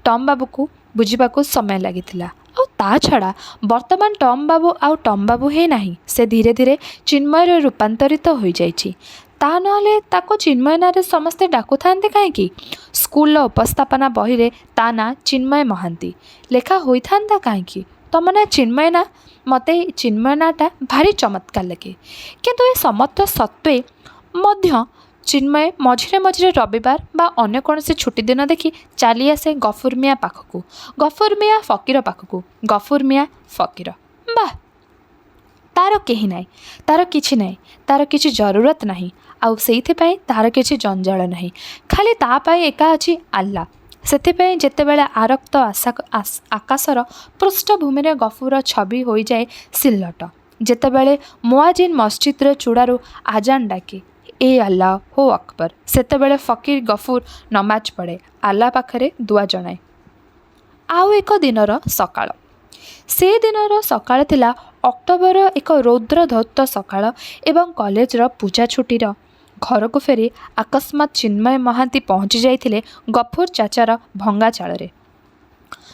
ଟମ୍ବାବୁକୁ ବୁଝିବାକୁ ସମୟ ଲାଗିଥିଲା। ଆଉ ତା ଛଡ଼ା ବର୍ତ୍ତମାନ ଟମ୍ବାବୁ ଆଉ ଟମ୍ବାବୁ ହେଇ ନାହିଁ। ସେ ଧୀରେ ଧୀରେ ଚିନ୍ମୟରେ ରୂପାନ୍ତରିତ ହୋଇଯାଇଛି। ତା ନହେଲେ ତାକୁ ଚିନ୍ମୟ ନାଁରେ ସମସ୍ତେ ଡାକୁଥାନ୍ତେ କାହିଁକି? ସ୍କୁଲର ଉପସ୍ଥାପନା ବହିରେ ତା ନାଁ ଚିନ୍ମୟ ମହାନ୍ତି ଲେଖା ହୋଇଥାନ୍ତା କାହିଁକି? ତମ ନାଁ ଚିନ୍ମୟ ନା? ମୋତେ ଚିନ୍ମୟ ନାଁଟା ଭାରି ଚମତ୍କାର ଲାଗେ। କିନ୍ତୁ ଏ ସମସ୍ତ ସତ୍ତ୍ୱେ ମଧ୍ୟ ଚିନ୍ମୟ ମଝିରେ ମଝିରେ ରବିବାର ବା ଅନ୍ୟ କୌଣସି ଛୁଟି ଦିନ ଦେଖି ଚାଲିଆସେ ଗଫୁର ମିଆଁ ପାଖକୁ, ଗଫୁର ମିଆଁ ଫକୀର ପାଖକୁ। ଗଫୁର ମିଆଁ ଫକୀର, ବାଃ, ତାର କେହି ନାହିଁ, ତାର କିଛି ନାହିଁ, ତାର କିଛି ଜରୁରତ ନାହିଁ, ଆଉ ସେଇଥିପାଇଁ ତାର କିଛି ଜଞ୍ଜାଳ ନାହିଁ। ଖାଲି ତା ପାଇଁ ଏକା ଅଛି ଆଲ୍ଲା। ସେଥିପାଇଁ ଯେତେବେଳେ ଆରକ୍ତ ଆକାଶର ପୃଷ୍ଠଭୂମିରେ ଗଫୁର ଛବି ହୋଇଯାଏ ସିଲଟ, ଯେତେବେଳେ ମୁଆଜିନ ମସଜିଦର ଚୂଡ଼ାରୁ ଆଜାନ ଡାକେ, ଏ ଆଲ୍ଲା ହୋ ଅକବର, ସେତେବେଳେ ଫକୀର ଗଫୁର ନମାଜ ପଢ଼େ, ଆଲ୍ଲା ପାଖରେ ଦୁଆ ଜଣାଏ। ଆଉ ଏକ ଦିନର ସକାଳ। ସେ ଦିନର ସକାଳ ଥିଲା ଅକ୍ଟୋବର ଏକ ରୌଦ୍ରଧୌତ ସକାଳ ଏବଂ କଲେଜର ପୂଜା ଛୁଟିର ଘରକୁ ଫେରି ଅକସ୍ମାତ୍ ଚିନ୍ମୟ ମହାନ୍ତି ପହଞ୍ଚି ଯାଇଥିଲେ ଗଫୁର ଚାଚାର ଭଙ୍ଗା ଚାଳରେ।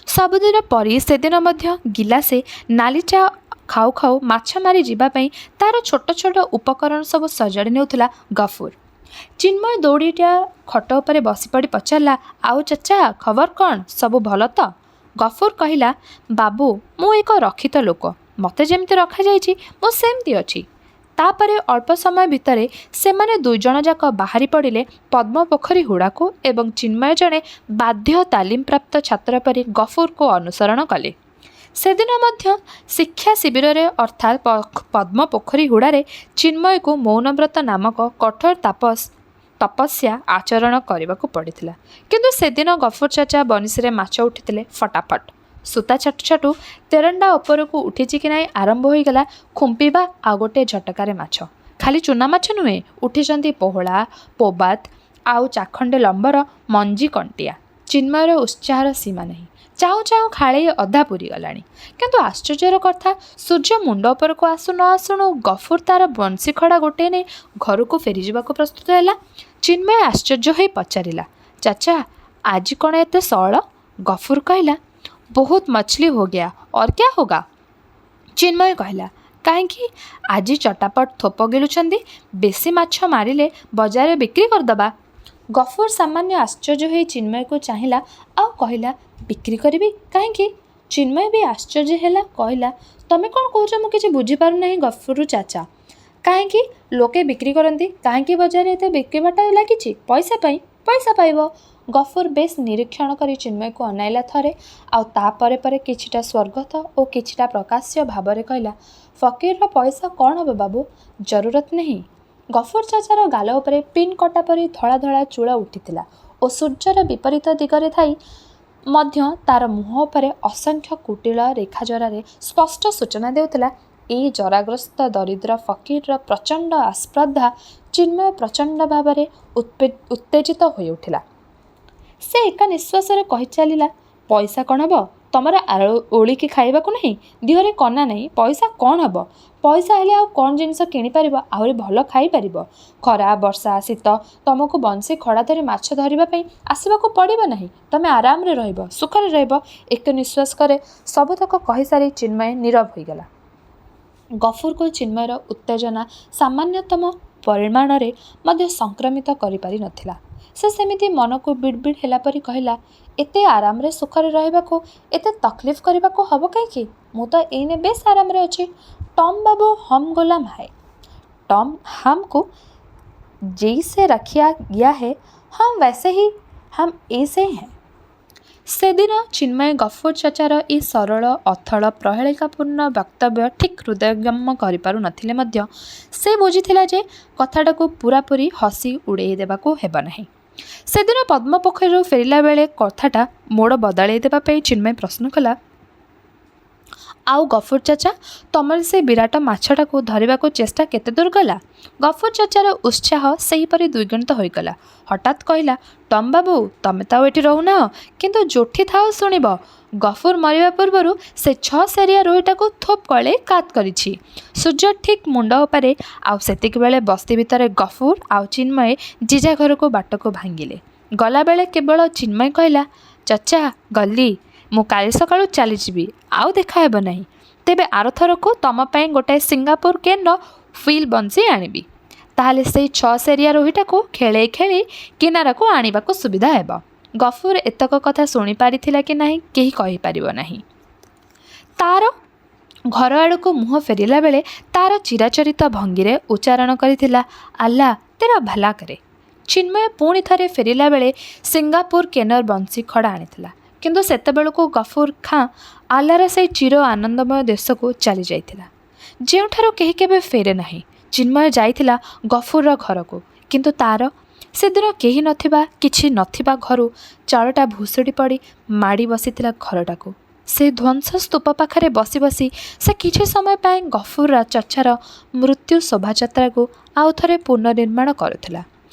ସବୁଦିନ ପରି ସେଦିନ ମଧ୍ୟ ଗିଲାସେ ନାଲି ଚା ଖାଉ ଖାଉ ମାଛ ମାରି ଯିବା ପାଇଁ ତା'ର ଛୋଟ ଛୋଟ ଉପକରଣ ସବୁ ସଜାଡ଼ି ନେଉଥିଲା ଗଫୁର। ଚିନ୍ମୟ ଦୌଡ଼ିଟା ଖଟ ଉପରେ ବସିପଡ଼ି ପଚାରିଲା, ଆଉ ଚାଚା, ଖବର କ'ଣ? ସବୁ ଭଲ ତ? ଗଫୁର କହିଲା, ବାବୁ, ମୁଁ ଏକ ରକ୍ଷିତ ଲୋକ। ମୋତେ ଯେମିତି ରଖାଯାଇଛି ମୁଁ ସେମିତି ଅଛି। ତାପରେ ଅଳ୍ପ ସମୟ ଭିତରେ ସେମାନେ ଦୁଇଜଣ ଯାକ ବାହାରି ପଡ଼ିଲେ ପଦ୍ମପୋଖରୀ ହୁଡ଼ାକୁ ଏବଂ ଚିନ୍ମୟ ଜଣେ ବାଧ୍ୟ ତାଲିମପ୍ରାପ୍ତ ଛାତ୍ର ପରି ଗଫୁରକୁ ଅନୁସରଣ କଲେ। ସେଦିନ ମଧ୍ୟ ଶିକ୍ଷା ଶିବିରରେ ଅର୍ଥାତ୍ ପଦ୍ମପୋଖରୀ ହୁଡ଼ାରେ ଚିନ୍ମୟକୁ ମୌନବ୍ରତ ନାମକ କଠୋର ତପସ୍ୟା ଆଚରଣ କରିବାକୁ ପଡ଼ିଥିଲା। କିନ୍ତୁ ସେଦିନ ଗଫୁର ଚାଚା ବନିଶୀରେ ମାଛ ଉଠିଥିଲେ ଫଟାଫଟ। ସୂତା ଛାଟୁ ଛାଟୁ ତେରଣ୍ଡା ଉପରକୁ ଉଠିଛି କି ନାହିଁ ଆରମ୍ଭ ହୋଇଗଲା ଖୁମ୍ପିବା ଆଉ ଗୋଟିଏ ଝଟକାରେ ମାଛ। ଖାଲି ଚୁନା ମାଛ ନୁହେଁ, ଉଠିଛନ୍ତି ପୋହଳା, ପୋବାତ ଆଉ ଚାଖଣ୍ଡେ ଲମ୍ବର ମଞ୍ଜି କଣ୍ଟିଆ। ଚିନ୍ମୟର ଉତ୍ସାହର ସୀମା ନାହିଁ। ଚାହୁଁ ଚାହୁଁ ଖାଳେଇ ଅଧା ପୂରିଗଲାଣି। କିନ୍ତୁ ଆଶ୍ଚର୍ଯ୍ୟର କଥା, ସୂର୍ଯ୍ୟ ମୁଣ୍ଡ ଉପରକୁ ଆସୁ ନ ଆସୁଣୁ ଗଫୁର ତା'ର ବଂଶୀ ଖଡ଼ା ଗୋଟିଏ ନେଇ ଘରକୁ ଫେରିଯିବାକୁ ପ୍ରସ୍ତୁତ ହେଲା। ଚିନ୍ମୟ ଆଶ୍ଚର୍ଯ୍ୟ ହୋଇ ପଚାରିଲା, ଚାଚା, ଆଜି କ'ଣ ଏତେ ସଅଳ? ଗଫୁର କହିଲା, ବହୁତ ମଛଲି ହୋ ଗୟା, और क्या होगा? ଚିନ୍ମୟ କହିଲା, କାହିଁକି? ଆଜି ଚଟାପଟ ଥୋପ ଗିଳୁଛନ୍ତି। ବେଶୀ ମାଛ ମାରିଲେ ବଜାରରେ ବିକ୍ରି କରିଦେବା। ଗଫୁର ସାମାନ୍ୟ ଆଶ୍ଚର୍ଯ୍ୟ ହୋଇ ଚିନ୍ମୟକୁ ଚାହିଁଲା ଆଉ କହିଲା, ବିକ୍ରି କରିବି? କାହିଁକି? ଚିନ୍ମୟ ବି ଆଶ୍ଚର୍ଯ୍ୟ ହେଲା, କହିଲା, ତମେ କ'ଣ କହୁଛ ମୁଁ କିଛି ବୁଝିପାରୁନାହିଁ ଗଫୁର ଚାଚା। କାହିଁକି ଲୋକେ ବିକ୍ରି କରନ୍ତି? କାହିଁକି ବଜାରରେ ଏତେ ବିକ୍ରିବାଟା ଲାଗିଛି? ପଇସା ପାଇଁ। ପଇସା ପାଇବ। ଗଫୁର ବେଶ୍ ନିରୀକ୍ଷଣ କରି ଚିନ୍ମୟକୁ ଅନାଇଲା ଥରେ, ଆଉ ତାପରେ ପରେ କିଛିଟା ସ୍ୱର୍ଗତ ଓ କିଛିଟା ପ୍ରକାଶ୍ୟ ଭାବରେ କହିଲା, ଫକୀରର ପଇସା କ'ଣ ହେବ ବାବୁ? ଜରୁରତ ନାହିଁ। ଗଫୁର ଚାଚାର ଗାଲ ଉପରେ ପିନ୍ କଟା ପରି ଧଳା ଧଳା ଚୂଳ ଉଠିଥିଲା ଓ ସୂର୍ଯ୍ୟର ବିପରୀତ ଦିଗରେ ଥାଇ ମଧ୍ୟ ତା'ର ମୁହଁ ଉପରେ ଅସଂଖ୍ୟ କୁଟିଳ ରେଖାଜରାରେ ସ୍ପଷ୍ଟ ସୂଚନା ଦେଉଥିଲା, ଏଇ ଜରାଗ୍ରସ୍ତ ଦରିଦ୍ର ଫକୀରର ପ୍ରଚଣ୍ଡ ଆସ୍ପର୍ଦ୍ଧା। ଚିନ୍ମୟ ପ୍ରଚଣ୍ଡ ଭାବରେ ଉତ୍ତେଜିତ ହୋଇ ଉଠିଲା। ସେ ଏକା ନିଶ୍ୱାସରେ କହିଚାଲିଲା, ପଇସା କ'ଣ ହେବ? ତମର ଓଳିକି ଖାଇବାକୁ ନାହିଁ, ଦିହରେ କନା ନାହିଁ, ପଇସା କ'ଣ ହେବ? ପଇସା ହେଲେ ଆଉ କ'ଣ ଜିନିଷ କିଣିପାରିବ? ଆହୁରି ଭଲ ଖାଇପାରିବ। ଖରା ବର୍ଷା ଶୀତ ତମକୁ ବଂଶୀ ଖଡ଼ା ଧରି ମାଛ ଧରିବା ପାଇଁ ଆସିବାକୁ ପଡ଼ିବ ନାହିଁ। ତମେ ଆରାମରେ ରହିବ, ସୁଖରେ ରହିବ। ଏକ ନିଶ୍ୱାସ କରେ ସବୁତକ କହିସାରି ଚିନ୍ମୟ ନୀରବ ହୋଇଗଲା। ଗଫୁରକୁ ଚିନ୍ମୟର ଉତ୍ତେଜନା ସାମାନ୍ୟତମ ପରିମାଣରେ ମଧ୍ୟ ସଂକ୍ରମିତ କରିପାରି ନଥିଲା। ସେ ସେମିତି ମନକୁ ବିଡ଼ବିଡ଼ ହେଲା ପରି କହିଲା, ଏତେ ଆରାମରେ ସୁଖରେ ରହିବାକୁ ଏତେ ତକଲିଫ କରିବାକୁ ହେବ କାହିଁକି? ମୁଁ ତ ଏଇନେ ବେଶ ଆରାମରେ ଅଛି। ଟମ୍ ବାବୁ ହମ୍ ଗୋଲାମ ହାଏ। टॉम हमको जैसे रखा गया है हम वैसे ही हम ऐसे हैं। ସେଦିନ ଚିନ୍ମୟ ଗଫୁର ଚାଚାର ଏ ସରଳ ଅଥଳ ପ୍ରହେଳିକାପୂର୍ଣ୍ଣ ବକ୍ତବ୍ୟ ଠିକ୍ ହୃଦୟଙ୍ଗମ କରିପାରୁନଥିଲେ ମଧ୍ୟ ସେ ବୁଝିଥିଲା ଯେ କଥାଟାକୁ ପୂରାପୂରି ହସି ଉଡ଼େଇ ଦେବାକୁ ହେବ ନାହିଁ। ସେଦିନ ପଦ୍ମପୋଖରୀରୁ ଫେରିଲା ବେଳେ କଥାଟା ମୋଡ଼ ବଦଳାଇ ଦେବା ପାଇଁ ଚିନ୍ମୟ ପ୍ରଶ୍ନ କଲା, ଆଉ ଗଫୁର ଚାଚା, ତମର ସେ ବିରାଟ ମାଛଟାକୁ ଧରିବାକୁ ଚେଷ୍ଟା କେତେ ଦୂର ଗଲା? ଗଫୁର ଚାଚାର ଉତ୍ସାହ ସେହିପରି ଦ୍ୱିଗୁଣିତ ହୋଇଗଲା। ହଠାତ୍ କହିଲା, ଟମ୍ ବାବୁ, ତମେ ତ ଆଉ ଏଠି ରହୁନାହ, କିନ୍ତୁ ଯୋଠି ଥାଅ ଶୁଣିବ। ଗଫୁର ମରିବା ପୂର୍ବରୁ ସେ 6 ସେରିଆ ରୋହିଟାକୁ ଥୋପ କଳେ କାତ୍ କରିଛି। ସୂର୍ଯ୍ୟ ଠିକ୍ ମୁଣ୍ଡ ଉପରେ। ଆଉ ସେତିକିବେଳେ ବସ୍ତି ଭିତରେ ଗଫୁର ଆଉ ଚିନ୍ମୟ ଜିଜା ଘରକୁ ବାଟକୁ ଭାଙ୍ଗିଲେ। ଗଲାବେଳେ କେବଳ ଚିନ୍ମୟ କହିଲା, ଚଚା ଗଲି, ମୁଁ କାଲି ସକାଳୁ ଚାଲିଯିବି, ଆଉ ଦେଖା ହେବ ନାହିଁ। ତେବେ ଆରଥରକୁ ତମ ପାଇଁ ଗୋଟାଏ ସିଙ୍ଗାପୁର କେନ୍ର ଫିଲ୍ ବଂଶୀ ଆଣିବି। ତାହେଲେ ସେଇ 6 ସେରିଆ ରୋହିଟାକୁ ଖେଳେଇ ଖେଳି କିନାରାକୁ ଆଣିବାକୁ ସୁବିଧା ହେବ। ଗଫୁର ଏତକ କଥା ଶୁଣିପାରିଥିଲା କି ନାହିଁ କେହି କହିପାରିବ ନାହିଁ। ତାର ଘର ଆଡ଼କୁ ମୁହଁ ଫେରିଲା ବେଳେ ତାର ଚିରାଚରିତ ଭଙ୍ଗୀରେ ଉଚ୍ଚାରଣ କରିଥିଲା, ଆଲ୍ଲା ତେରା ଭଲା କରେ। ଚିନ୍ମୟ ପୁଣି ଥରେ ଫେରିଲା ବେଳେ ସିଙ୍ଗାପୁର କେନର ବଂଶୀ ଖଡ଼ା ଆଣିଥିଲା। କିନ୍ତୁ ସେତେବେଳକୁ ଗଫୁର ଖାଁ ଆଲ୍ଲାର ସେଇ ଚିର ଆନନ୍ଦମୟ ଦେଶକୁ ଚାଲି ଯାଇଥିଲା, ଯେଉଁଠାରୁ କେହି କେବେ ଫେରେ ନାହିଁ। ଚିନ୍ମୟ ଯାଇଥିଲା ଗଫୁରର ଘରକୁ, କିନ୍ତୁ ତାର ସେଦିନ କେହି ନଥିବା, କିଛି ନଥିବା ଘରୁ ଚାଳଟା ଭୁଷୁଡ଼ି ପଡ଼ି ମାଡ଼ି ବସିଥିଲା ଘରଟାକୁ। ସେ ଧ୍ୱଂସ ସ୍ତୂପ ପାଖରେ ବସି ବସି ସେ କିଛି ସମୟ ପାଇଁ ଗଫୁର ଚଚାର ମୃତ୍ୟୁ ଶୋଭାଯାତ୍ରାକୁ ଆଉ ଥରେ ପୁନର୍ନିର୍ମାଣ କରୁଥିଲା।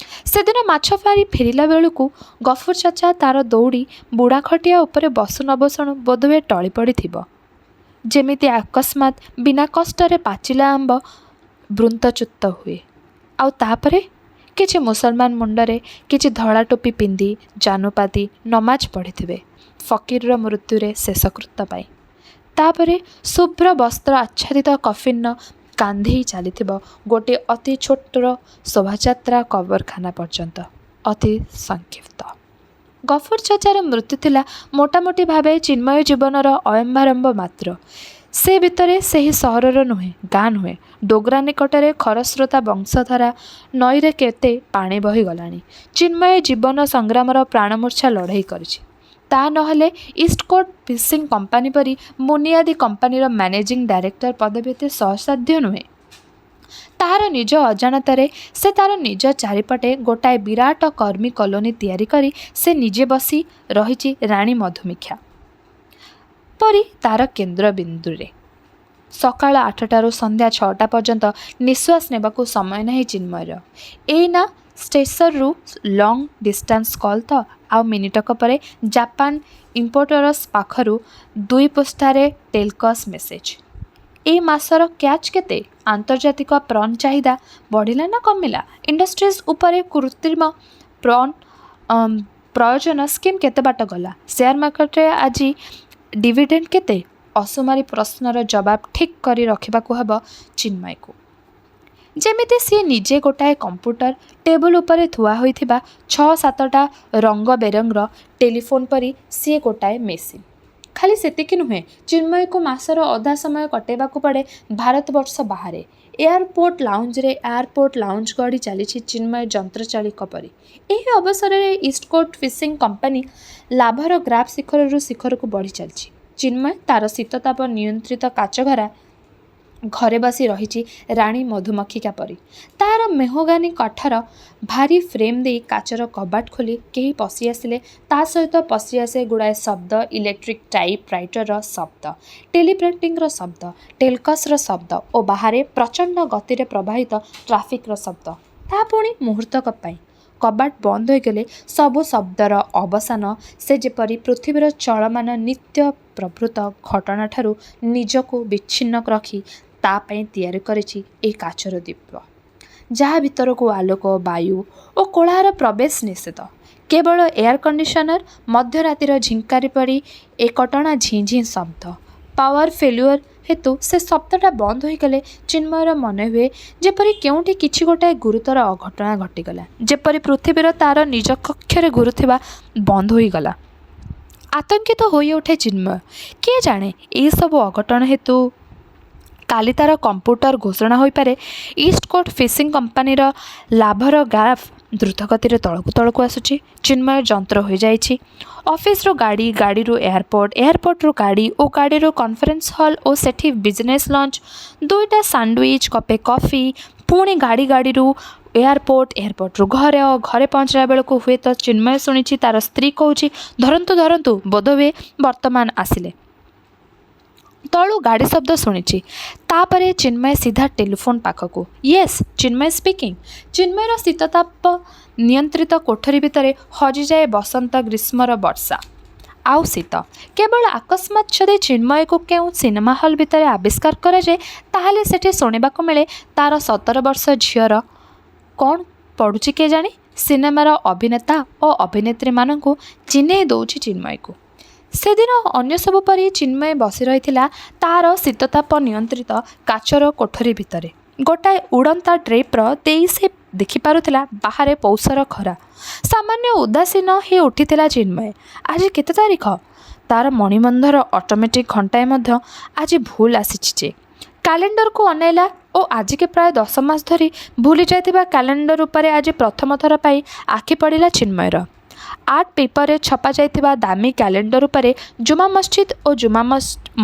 ସେଦିନ ମାଛ ମାରି ଫେରିଲା ବେଳକୁ ଗଫୁର ଚାଚା ତାର ଦୌଡ଼ି ବୁଢ଼ା ଖଟିଆ ଉପରେ ବସୁ ନ ବସୁଣୁ ବୋଧହୁଏ ଟଳି ପଡ଼ିଥିବ। ଯେମିତି ଅକସ୍ମାତ୍ ବିନା କଷ୍ଟରେ ପାଚିଲା ଆମ୍ବ ବୃନ୍ତଚ୍ୟୁତ ହୁଏ। ଆଉ ତାପରେ କିଛି ମୁସଲମାନ ମୁଣ୍ଡରେ କିଛି ଧଳା ଟୋପି ପିନ୍ଧି ଜାନୁପାତି ନମାଜ ପଢ଼ିଥିବେ ଫକୀରର ମୃତ୍ୟୁରେ ଶେଷକୃତ୍ୟ ପାଇଁ। ତାପରେ ଶୁଭ୍ର ବସ୍ତ୍ର ଆଚ୍ଛାଦିତ କଫିନ୍ର କାନ୍ଧେଇ ଚାଲିଥିବ ଗୋଟିଏ ଅତି ଛୋଟର ଶୋଭାଯାତ୍ରା କବରଖାନା ପର୍ଯ୍ୟନ୍ତ, ଅତି ସଂକ୍ଷିପ୍ତ। ଗଫୁର ଚାଚାର ମୃତ୍ୟୁ ଥିଲା ମୋଟାମୋଟି ଭାବେ ଚିନ୍ମୟ ଜୀବନର ଅୟମ୍ଭାରମ୍ଭ ମାତ୍ର। ସେ ଭିତରେ ସେହି ସହରର ନୁହେଁ, ଗାଁ ନୁହେଁ, ଡୋଗ୍ରା ନିକଟରେ ଖରସ୍ରୋତା ବଂଶଧାରା ନଈରେ କେତେ ପାଣି ବହିଗଲାଣି। ଚିନ୍ମୟ ଜୀବନ ସଂଗ୍ରାମର ପ୍ରାଣମୂର୍ଚ୍ଛା ଲଢ଼େଇ କରିଛି। ତା ନହେଲେ ଇଷ୍ଟକୋଷ୍ଟ ଫିସିଂ କମ୍ପାନୀ ପରି ବୁନିଆଦୀ କମ୍ପାନୀର ମ୍ୟାନେଜିଂ ଡାଇରେକ୍ଟର ପଦବୀ ଏତେ ସହସାଧ୍ୟ ନୁହେଁ। ତାହାର ନିଜ ଅଜାଣତରେ ସେ ତାର ନିଜ ଚାରିପଟେ ଗୋଟାଏ ବିରାଟ କର୍ମୀ କଲୋନୀ ତିଆରି କରି ସେ ନିଜେ ବସି ରହିଛି ରାଣୀ ମଧୁମିକ୍ଷା ପରି ତାର କେନ୍ଦ୍ରବିନ୍ଦୁରେ। ସକାଳ 8ଟାରୁ ସନ୍ଧ୍ୟା 6ଟା ପର୍ଯ୍ୟନ୍ତ ନିଶ୍ୱାସ ନେବାକୁ ସମୟ ନାହିଁ ଚିନ୍ମୟର। ଏଇନା ଷ୍ଟେସନରୁ ଲଙ୍ଗ ଡିଷ୍ଟାନ୍ସ କଲ୍ ତ, ଆଉ ମିନିଟକ ପରେ ଜାପାନ ଇମ୍ପୋର୍ଟରସ୍ ପାଖରୁ 2 ପୃଷ୍ଠାରେ ଟେଲକସ୍ ମେସେଜ। ଏଇ ମାସର କ୍ୟାଚ୍ କେତେ? ଆନ୍ତର୍ଜାତିକ ପ୍ରନ୍ ଚାହିଦା ବଢ଼ିଲା ନା କମିଲା? ଇଣ୍ଡଷ୍ଟ୍ରିଜ୍ ଉପରେ କୃତ୍ରିମ ପ୍ରନ୍ ପ୍ରୟୋଜନ ସ୍କିମ୍ କେତେ ବାଟ ଗଲା? ସେୟାର ମାର୍କେଟରେ ଆଜି ଡିଭିଡେଣ୍ଡ କେତେ? ଅସୁମାରୀ ପ୍ରଶ୍ନର ଜବାବ ଠିକ୍ କରି ରଖିବାକୁ ହେବ ଚିନ୍ମୟକୁ। ଯେମିତି ସିଏ ନିଜେ ଗୋଟାଏ କମ୍ପ୍ୟୁଟର ଟେବୁଲ ଉପରେ ଥୁଆ ହୋଇଥିବା 6-7ଟା ରଙ୍ଗ ବେରଙ୍ଗର ଟେଲିଫୋନ୍ ପରି ସିଏ ଗୋଟାଏ ମେସିନ୍। ଖାଲି ସେତିକି ନୁହେଁ, ଚିନ୍ମୟକୁ ମାସର ଅଧା ସମୟ କଟେଇବାକୁ ପଡ଼େ ଭାରତବର୍ଷ ବାହାରେ। ଏୟାରପୋର୍ଟ ଲାଉଞ୍ଜ ଗଢ଼ି ଚାଲିଛି ଚିନ୍ମୟ ଯନ୍ତ୍ରଚାଳିତ ପରି। ଏହି ଅବସରରେ ଇଷ୍ଟକୋଷ୍ଟ ଫିସିଂ କମ୍ପାନୀ ଲାଭର ଗ୍ରାଫ୍ ଶିଖରରୁ ଶିଖରକୁ ବଢ଼ି ଚାଲିଛି। ଚିନ୍ମୟ ତାର ଶୀତତାପ ନିୟନ୍ତ୍ରିତ କାଚଘରା ଘରେ ବସି ରହିଛି ରାଣୀ ମଧୁମକ୍ଷିକା ପରି। ତାର ମେହଗାନୀ କାଠର ଭାରୀ ଫ୍ରେମ୍ ଦେଇ କାଚର କବାଟ ଖୋଲି କେହି ପଶି ଆସିଲେ ତା ସହିତ ପଶି ଆସେ ଗୁଡ଼ାଏ ଶବ୍ଦ, ଇଲେକ୍ଟ୍ରିକ୍ ଟାଇପ୍ ରାଇଟରର ଶବ୍ଦ, ଟେଲିପ୍ରିଣ୍ଟିଂର ଶବ୍ଦ, ଟେଲକସ୍ର ଶବ୍ଦ ଓ ବାହାରେ ପ୍ରଚଣ୍ଡ ଗତିରେ ପ୍ରବାହିତ ଟ୍ରାଫିକ୍ର ଶବ୍ଦ। ତା ପୁଣି ମୁହୂର୍ତ୍ତକ ପାଇଁ। କବାଟ ବନ୍ଦ ହୋଇଗଲେ ସବୁ ଶବ୍ଦର ଅବସାନ ସେ ଯେପରି ପୃଥିବୀର ଚଳମାନ ନିତ୍ୟ ପ୍ରବୃତ୍ତ ଘଟଣାଠାରୁ ନିଜକୁ ବିଚ୍ଛିନ୍ନ ରଖି ତା ପାଇଁ ତିଆରି କରିଛି ଏ କାଚର ଦ୍ୱୀପ, ଯାହା ଭିତରକୁ ଆଲୋକ, ବାୟୁ ଓ କୋଳାହଳ ପ୍ରବେଶ ନିଷେଧ। କେବଳ ଏୟାର କଣ୍ଡିସନର, ମଧ୍ୟରାତିର ଝିଙ୍କାରି ପରି ଏକଟଣା ଝିଁ ଶବ୍ଦ। ପାୱାର ଫେଲୁଅର ହେତୁ ସେ ଶବ୍ଦଟା ବନ୍ଦ ହୋଇଗଲେ ଚିନ୍ମୟର ମନେ ହୁଏ ଯେପରି କେଉଁଠି କିଛି ଗୋଟାଏ ଗୁରୁତର ଅଘଟଣା ଘଟିଗଲା, ଯେପରି ପୃଥିବୀର ତାର ନିଜ କକ୍ଷରେ ଘୁରୁଥିବା ବନ୍ଦ ହୋଇଗଲା। ଆତଙ୍କିତ ହୋଇଉଠେ ଚିନ୍ମୟ। କିଏ ଜାଣେ ଏହିସବୁ ଅଘଟଣ ହେତୁ କାଲି ତାର କମ୍ପ୍ୟୁଟର ଘୋଷଣା ହୋଇପାରେ ଇଷ୍ଟକୋଷ୍ଟ ଫିସିଂ କମ୍ପାନୀର ଲାଭର ଗ୍ରାଫ୍ ଦ୍ରୁତଗତିରେ ତଳକୁ ତଳକୁ ଆସୁଛି। ଚିନ୍ମୟ ଯନ୍ତ୍ର ହୋଇଯାଇଛି। ଅଫିସରୁ ଗାଡ଼ି, ଗାଡ଼ିରୁ ଏୟାରପୋର୍ଟ, ଏୟାରପୋର୍ଟରୁ ଗାଡ଼ି ଓ ଗାଡ଼ିରୁ କନଫରେନ୍ସ ହଲ୍ ଓ ସେଠି ବିଜନେସ୍ ଲଞ୍ଚ, 2ଟା ସାଣ୍ଡୱିଚ୍, କପେ କଫି, ପୁଣି ଗାଡ଼ିରୁ ଏୟାରପୋର୍ଟ, ଏୟାରପୋର୍ଟରୁ ଘରେ ପହଞ୍ଚିଲା ବେଳକୁ ହୁଏତ ଚିନ୍ମୟ ଶୁଣିଛି ତା'ର ସ୍ତ୍ରୀ କହୁଛି, ଧରନ୍ତୁ ଧରନ୍ତୁ, ବୋଧହୁଏ ବର୍ତ୍ତମାନ ଆସିଲେ। ତଳୁ ଗାଡ଼ି ଶବ୍ଦ ଶୁଣିଛି। ତାପରେ ଚିନ୍ମୟ ସିଧା ଟେଲିଫୋନ୍ ପାଖକୁ। Yes, Chinmay speaking. ଚିନ୍ମୟର ଶୀତତାପ ନିୟନ୍ତ୍ରିତ କୋଠରୀ ଭିତରେ ହଜିଯାଏ ବସନ୍ତ ଗ୍ରୀଷ୍ମର ବର୍ଷା ଆଉ ଶୀତ। କେବଳ ଅକସ୍ମାତ୍ ଯଦି ଚିନ୍ମୟକୁ କେଉଁ ସିନେମା ହଲ୍ ଭିତରେ ଆବିଷ୍କାର କରାଯାଏ, ତାହେଲେ ସେଠି ଶୁଣିବାକୁ ମିଳେ ତା'ର 17 ବର୍ଷ ଝିଅର କ'ଣ ପଡ଼ୁଛି କେଜାଣି ସିନେମାର ଅଭିନେତା ଓ ଅଭିନେତ୍ରୀମାନଙ୍କୁ ଚିହ୍ନେଇ ଦେଉଛି ଚିନ୍ମୟକୁ। ସେଦିନ ଅନ୍ୟ ସବୁ ପରି ଚିନ୍ମୟ ବସି ରହିଥିଲା ତା'ର ଶୀତତାପ ନିୟନ୍ତ୍ରିତ କାଚର କୋଠରୀ ଭିତରେ। ଗୋଟାଏ ଉଡ଼ନ୍ତା ଡ୍ରେପ୍ର ଦେଇ ସେ ଦେଖିପାରୁଥିଲା ବାହାରେ ପୌଷର ଖରା। ସାମାନ୍ୟ ଉଦାସୀନ ହୋଇ ଉଠିଥିଲା ଚିନ୍ମୟ। ଆଜି କେତେ ତାରିଖ? ତା'ର ମଣିବନ୍ଧର ଅଟୋମେଟିକ୍ ଘଣ୍ଟାଏ ମଧ୍ୟ ଆଜି ଭୁଲ ଆସିଛି ଯେ। କ୍ୟାଲେଣ୍ଡରକୁ ଅନାଇଲା ଓ ଆଜିକି ପ୍ରାୟ 10 ମାସ ଧରି ଭୁଲି ଯାଇଥିବା କ୍ୟାଲେଣ୍ଡର ଉପରେ ଆଜି ପ୍ରଥମ ଥର ପାଇଁ ଆଖି ପଡ଼ିଲା ଚିନ୍ମୟର। ଆର୍ଟ ପେପରରେ ଛପାଯାଇଥିବା ଦାମୀ କ୍ୟାଲେଣ୍ଡର ଉପରେ ଜୁମା ମସଜିଦ୍ ଓ ଜୁମା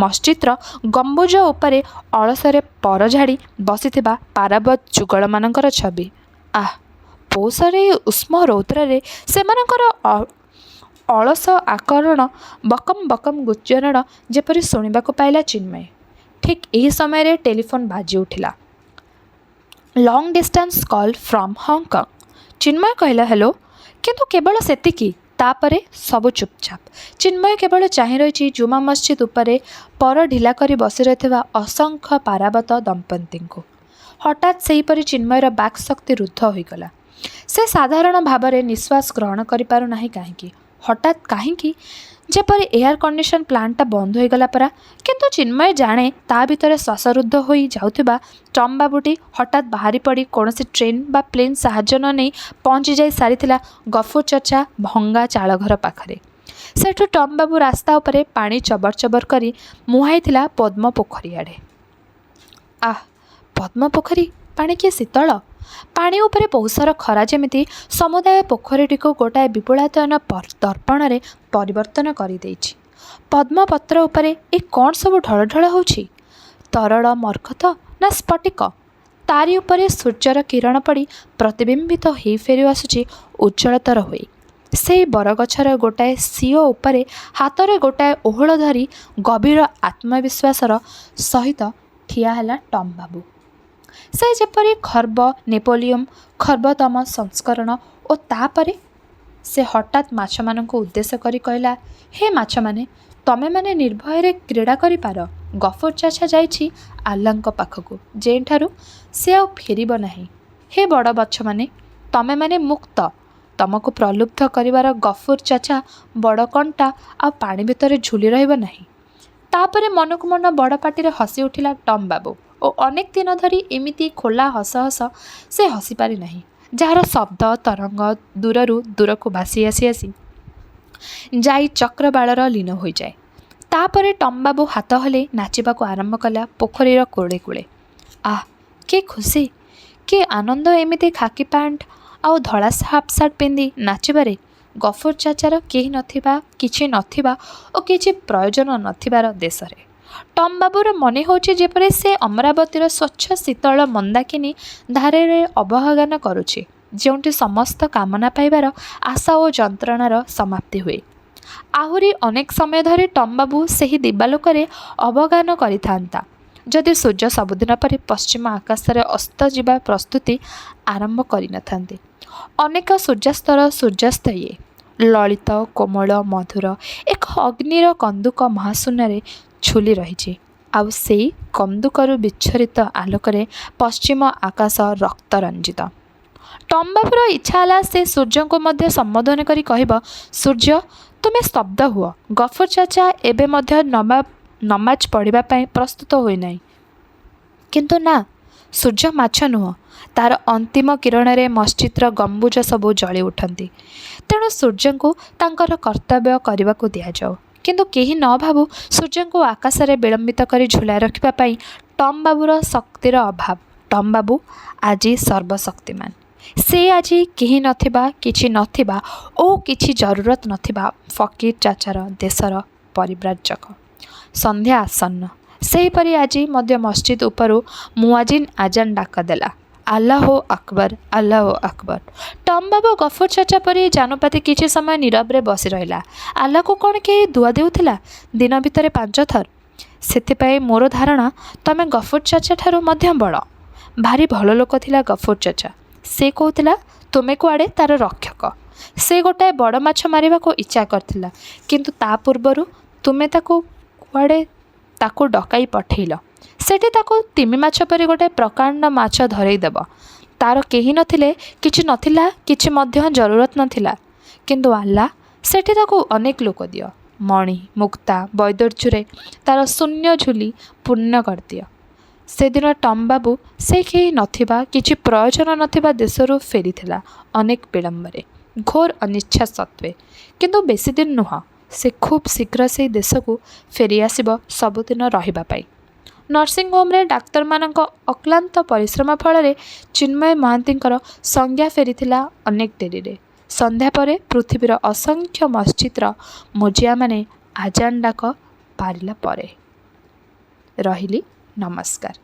ମସଜିଦ୍ର ଗମ୍ବୁଜ ଉପରେ ଅଳସରେ ପରଝାଡ଼ି ବସିଥିବା ପାରାବତ ଯୁଗଳମାନଙ୍କର ଛବି। ପୌଷର ଏହି ଉଷ୍ମ ରୌଦ୍ରରେ ସେମାନଙ୍କର ଅଳସ ଆକରଣ ବକମ୍ ବକମ୍ ଗୁଞ୍ଜରଣ ଯେପରି ଶୁଣିବାକୁ ପାଇଲା ଚିନ୍ମୟ। ଠିକ୍ ଏହି ସମୟରେ ଟେଲିଫୋନ୍ ବାଜି ଉଠିଲା। Long distance call from Hong Kong. Chinmay କହିଲା, ହ୍ୟାଲୋ। କିନ୍ତୁ କେବଳ ସେତିକି। ତାପରେ ସବୁ ଚୁପଚାପ। ଚିନ୍ମୟ କେବଳ ଚାହିଁ ରହିଛି ଜୁମା ମସଜିଦ୍ ଉପରେ ପର ଢିଲା କରି ବସି ରହିଥିବା ଅସଂଖ୍ୟ ପାରାବତ ଦମ୍ପତିଙ୍କୁ। ହଠାତ୍ ସେହିପରି ଚିନ୍ମୟର ବାକ୍ ଶକ୍ତି ରୁଦ୍ଧ ହୋଇଗଲା। ସେ ସାଧାରଣ ଭାବରେ ନିଶ୍ୱାସ ଗ୍ରହଣ କରିପାରୁନାହିଁ କାହିଁକି? ହଠାତ୍ କାହିଁକି ଯେପରି ଏୟାର କଣ୍ଡିସନ୍ ପ୍ଲାଣ୍ଟଟା ବନ୍ଦ ହୋଇଗଲା ପରା। କିନ୍ତୁ ଚିନ୍ମୟ ଜାଣେ ତା ଭିତରେ ଶ୍ୱାସରୁଦ୍ଧ ହୋଇ ଯାଉଥିବା ଟମ୍ ବାବୁଟି ହଠାତ୍ ବାହାରି ପଡ଼ି କୌଣସି ଟ୍ରେନ୍ ବା ପ୍ଲେନ୍ ସାହାଯ୍ୟ ନ ନେଇ ପହଞ୍ଚି ଯାଇ ସାରିଥିଲା ଗଫୁର ଚଚା ଭଙ୍ଗା ଚାଳଘର ପାଖରେ। ସେଠୁ ଟମ୍ ବାବୁ ରାସ୍ତା ଉପରେ ପାଣି ଚବର ଚବର କରି ମୁହାଁଇଥିଲା ପଦ୍ମ ପୋଖରୀ ଆଡ଼େ। ପଦ୍ମ ପୋଖରୀ ପାଣି କି ଶୀତଳ! ପାଣି ଉପରେ ପୌଷର ଖରା ଯେମିତି ସମୁଦାୟ ପୋଖରୀଟିକୁ ଗୋଟାଏ ବିପୁଳାୟତନ ଦର୍ପଣରେ ପରିବର୍ତ୍ତନ କରିଦେଇଛି। ପଦ୍ମପତ୍ର ଉପରେ ଏ କ'ଣ ସବୁ ଢଳଢଳ ହେଉଛି? ତରଳ ମରକତ ନା ସ୍ଫଟିକ? ତାରି ଉପରେ ସୂର୍ଯ୍ୟର କିରଣ ପଡ଼ି ପ୍ରତିବିମ୍ବିତ ହୋଇ ଫେରି ଆସୁଛି ଉଜ୍ଜ୍ୱଳତର ହୋଇ। ସେଇ ବରଗଛର ଗୋଟାଏ ସିଓ ଉପରେ ହାତରେ ଗୋଟାଏ ଓହଳ ଧରି ଗଭୀର ଆତ୍ମବିଶ୍ୱାସର ସହିତ ଠିଆ ହେଲା ଟମ୍ ବାବୁ। ସେ ଯେପରି ଖର୍ବ ନେପୋଲିୟନ ଖର୍ବତମ ସଂସ୍କରଣ। ଓ ତାପରେ ସେ ହଠାତ୍ ମାଛମାନଙ୍କୁ ଉଦ୍ଦେଶ୍ୟ କରି କହିଲା, ହେ ମାଛମାନେ, ତମେମାନେ ନିର୍ଭୟରେ କ୍ରୀଡ଼ା କରିପାର। ଗଫୁର ଚାଚା ଯାଇଛି ଆଲ୍ଲାଙ୍କ ପାଖକୁ, ଯେଉଁଠାରୁ ସେ ଆଉ ଫେରିବ ନାହିଁ। ହେ ବଡ଼ ମାଛମାନେ, ତମେମାନେ ମୁକ୍ତ। ତମକୁ ପ୍ରଲୁବ୍ଧ କରିବାର ଗଫୁର ଚାଚା ବଡ଼ କଣ୍ଟା ଆଉ ପାଣି ଭିତରେ ଝୁଲି ରହିବ ନାହିଁ। ତାପରେ ମନକୁ ମନ ବଡ଼ ପାଟିରେ ହସି ଉଠିଲା ଟମ୍ ବାବୁ ଓ ଅନେକ ଦିନ ଧରି ଏମିତି ଖୋଲା ହସ ସେ ହସି ପାରି ନାହିଁ, ଯାହାର ଶବ୍ଦ ତରଙ୍ଗ ଦୂରରୁ ଦୂରକୁ ଭାସି ଆସି ଯାଇ ଚକ୍ରବାଳର ଲୀନ ହୋଇଯାଏ। ତାପରେ ଟମ୍ ବାବୁ ହାତ ହଲେଇ ନାଚିବାକୁ ଆରମ୍ଭ କଲା ପୋଖରୀର କୂଳେ କୂଳେ। କି ଖୁସି, କି ଆନନ୍ଦ ଏମିତି ଖାକି ପ୍ୟାଣ୍ଟ ଆଉ ଧଳା ହାଫ୍ ସାର୍ଟ ପିନ୍ଧି ନାଚିବାରେ। ଗଫୁର ଚାଚାର କେହି ନଥିବା, କିଛି ନଥିବା ଓ କିଛି ପ୍ରୟୋଜନ ନଥିବାର ଦେଶରେ। ଟମ୍ ବାବୁର ମନେ ହେଉଛି ଯେପରି ସେ ଅମରାବତୀର ସ୍ୱଚ୍ଛ ଶୀତଳ ମନ୍ଦାକିନୀ ଧାରରେ ଅବଗାହନ କରୁଛି, ଯେଉଁଠି ସମସ୍ତ କାମନା ପାଇବାର ଆଶା ଓ ଯନ୍ତ୍ରଣାର ସମାପ୍ତି ହୁଏ। ଆହୁରି ଅନେକ ସମୟ ଧରି ଟମ୍ ବାବୁ ସେହି ଦିବାଲୋକରେ ଅବଗାହନ କରିଥାନ୍ତା ଯଦି ସୂର୍ଯ୍ୟ ସବୁଦିନ ପରି ପଶ୍ଚିମ ଆକାଶରେ ଅସ୍ତ ଯିବା ପ୍ରସ୍ତୁତି ଆରମ୍ଭ କରିନଥାନ୍ତେ। ଅନେକ ସୂର୍ଯ୍ୟାସ୍ତର ସୂର୍ଯ୍ୟାସ୍ତ ଇଏ ଲଳିତ, କୋମଳ, ମଧୁର ଏକ ଅଗ୍ନିର କନ୍ଦୁକ ମହାଶୂନ୍ୟରେ ଝୁଲି ରହିଛି। ଆଉ ସେଇ କନ୍ଦୁକରୁ ବିଚ୍ଛୁରିତ ଆଲୋକରେ ପଶ୍ଚିମ ଆକାଶ ରକ୍ତରଞ୍ଜିତ। ଟମ୍ ବାବୁର ଇଚ୍ଛା ହେଲା ସେ ସୂର୍ଯ୍ୟଙ୍କୁ ମଧ୍ୟ ସମ୍ବୋଧନ କରି କହିବ, ସୂର୍ଯ୍ୟ, ତୁମେ ସ୍ତବ୍ଧ ହୁଅ। ଗଫୁର ଚାଚା ଏବେ ମଧ୍ୟ ନମାଜ ପଢ଼ିବା ପାଇଁ ପ୍ରସ୍ତୁତ ହୋଇନାହିଁ। କିନ୍ତୁ ନା, ସୂର୍ଯ୍ୟ ମାଛ ନୁହଁ। ତା'ର ଅନ୍ତିମ କିରଣରେ ମସଜିଦ୍ର ଗମ୍ବୁଜ ସବୁ ଜଳି ଉଠନ୍ତି। ତେଣୁ ସୂର୍ଯ୍ୟଙ୍କୁ ତାଙ୍କର କର୍ତ୍ତବ୍ୟ କରିବାକୁ ଦିଆଯାଉ। କିନ୍ତୁ କେହି ନ ଭାବୁ ସୂର୍ଯ୍ୟଙ୍କୁ ଆକାଶରେ ବିଳମ୍ବିତ କରି ଝୁଲାଇ ରଖିବା ପାଇଁ ଟମ୍ ବାବୁର ଶକ୍ତିର ଅଭାବ। ଟମ୍ ବାବୁ ଆଜି ସର୍ବଶକ୍ତିମାନ। ସେ ଆଜି କେହି ନଥିବା, କିଛି ନଥିବା ଓ କିଛି ଜରୁରତ ନଥିବା ଫକୀର ଚାଚାର ଦେଶର ପରିବ୍ରାଜକ। ସନ୍ଧ୍ୟା ଆସନ୍ନ। ସେହିପରି ଆଜି ମଧ୍ୟ ମସଜିଦ ଉପରୁ ମୁଆଜିନ ଆଜାନ ଡାକ ଦେଲା, ଆଲ୍ଲାହ ଆକବର, ଆଲ୍ଲାହ ଆକବର। ଟମ୍ବାବୁ ଗଫୁର ଚାଚା ପରି ଜାନୁପାତି କିଛି ସମୟ ନୀରବରେ ବସି ରହିଲା। ଆଲ୍ଲାହକୁ କ'ଣ କେହି ଦୁଆ ଦେଉଥିଲା ଦିନ ଭିତରେ 5 ଥର? ସେଥିପାଇଁ ମୋର ଧାରଣା ତମେ ଗଫୁର ଚାଚା ଠାରୁ ମଧ୍ୟ ବଡ଼। ଭାରି ଭଲ ଲୋକ ଥିଲା ଗଫୁର ଚାଚା। ସେ କହୁଥିଲା ତୁମେ କୁଆଡ଼େ ତା'ର ରକ୍ଷକ। ସେ ଗୋଟାଏ ବଡ଼ ମାଛ ମାରିବାକୁ ଇଚ୍ଛା କରିଥିଲା, କିନ୍ତୁ ତା ପୂର୍ବରୁ ତୁମେ ତାକୁ ଡକାଇ ପଠେଇଲ। ସେଠି ତାକୁ ତିମି ମାଛ ପରି ଗୋଟାଏ ପ୍ରକାଣ୍ଡ ମାଛ ଧରେଇ ଦେବ। ତା'ର କେହି ନଥିଲେ, କିଛି ନଥିଲା, କିଛି ମଧ୍ୟ ଜରୁରତ ନଥିଲା। କିନ୍ତୁ ଆଲ୍ଲାହ ସେଠି ତାକୁ ଅନେକ ଲୋକ ଦିଅ। ମଣି, ମୁକ୍ତା, ବୈଦୁର୍ଯ୍ୟରେ ତା'ର ଶୂନ୍ୟ ଝୁଲି ପୂର୍ଣ୍ଣ କରିଦିଅ। ସେଦିନ ଟମ୍ବାବୁ ସେ କେହି ନଥିବା, କିଛି ପ୍ରୟୋଜନ ନଥିବା ଦେଶରୁ ଫେରିଥିଲା ଅନେକ ବିଳମ୍ବରେ, ଘୋର ଅନିଚ୍ଛା ସତ୍ତ୍ୱେ। କିନ୍ତୁ ବେଶୀ ଦିନ ନୁହଁ, ସେ ଖୁବ୍ ଶୀଘ୍ର ସେହି ଦେଶକୁ ଫେରିଆସିବ ସବୁଦିନ ରହିବା ପାଇଁ। ନର୍ସିଂହୋମରେ ଡାକ୍ତରମାନଙ୍କ ଅକ୍ଲାନ୍ତ ପରିଶ୍ରମ ଫଳରେ ଚିନ୍ମୟ ମହାନ୍ତିଙ୍କର ସଂଜ୍ଞା ଫେରିଥିଲା ଅନେକ ଡେରିରେ। ସନ୍ଧ୍ୟା ପରେ ପୃଥିବୀର ଅସଂଖ୍ୟ ମସଜିଦର ମୋଜିଆମାନେ ଆଜାନ ଡାକ ପାରିଲା ପରେ। ରହିଲି, ନମସ୍କାର।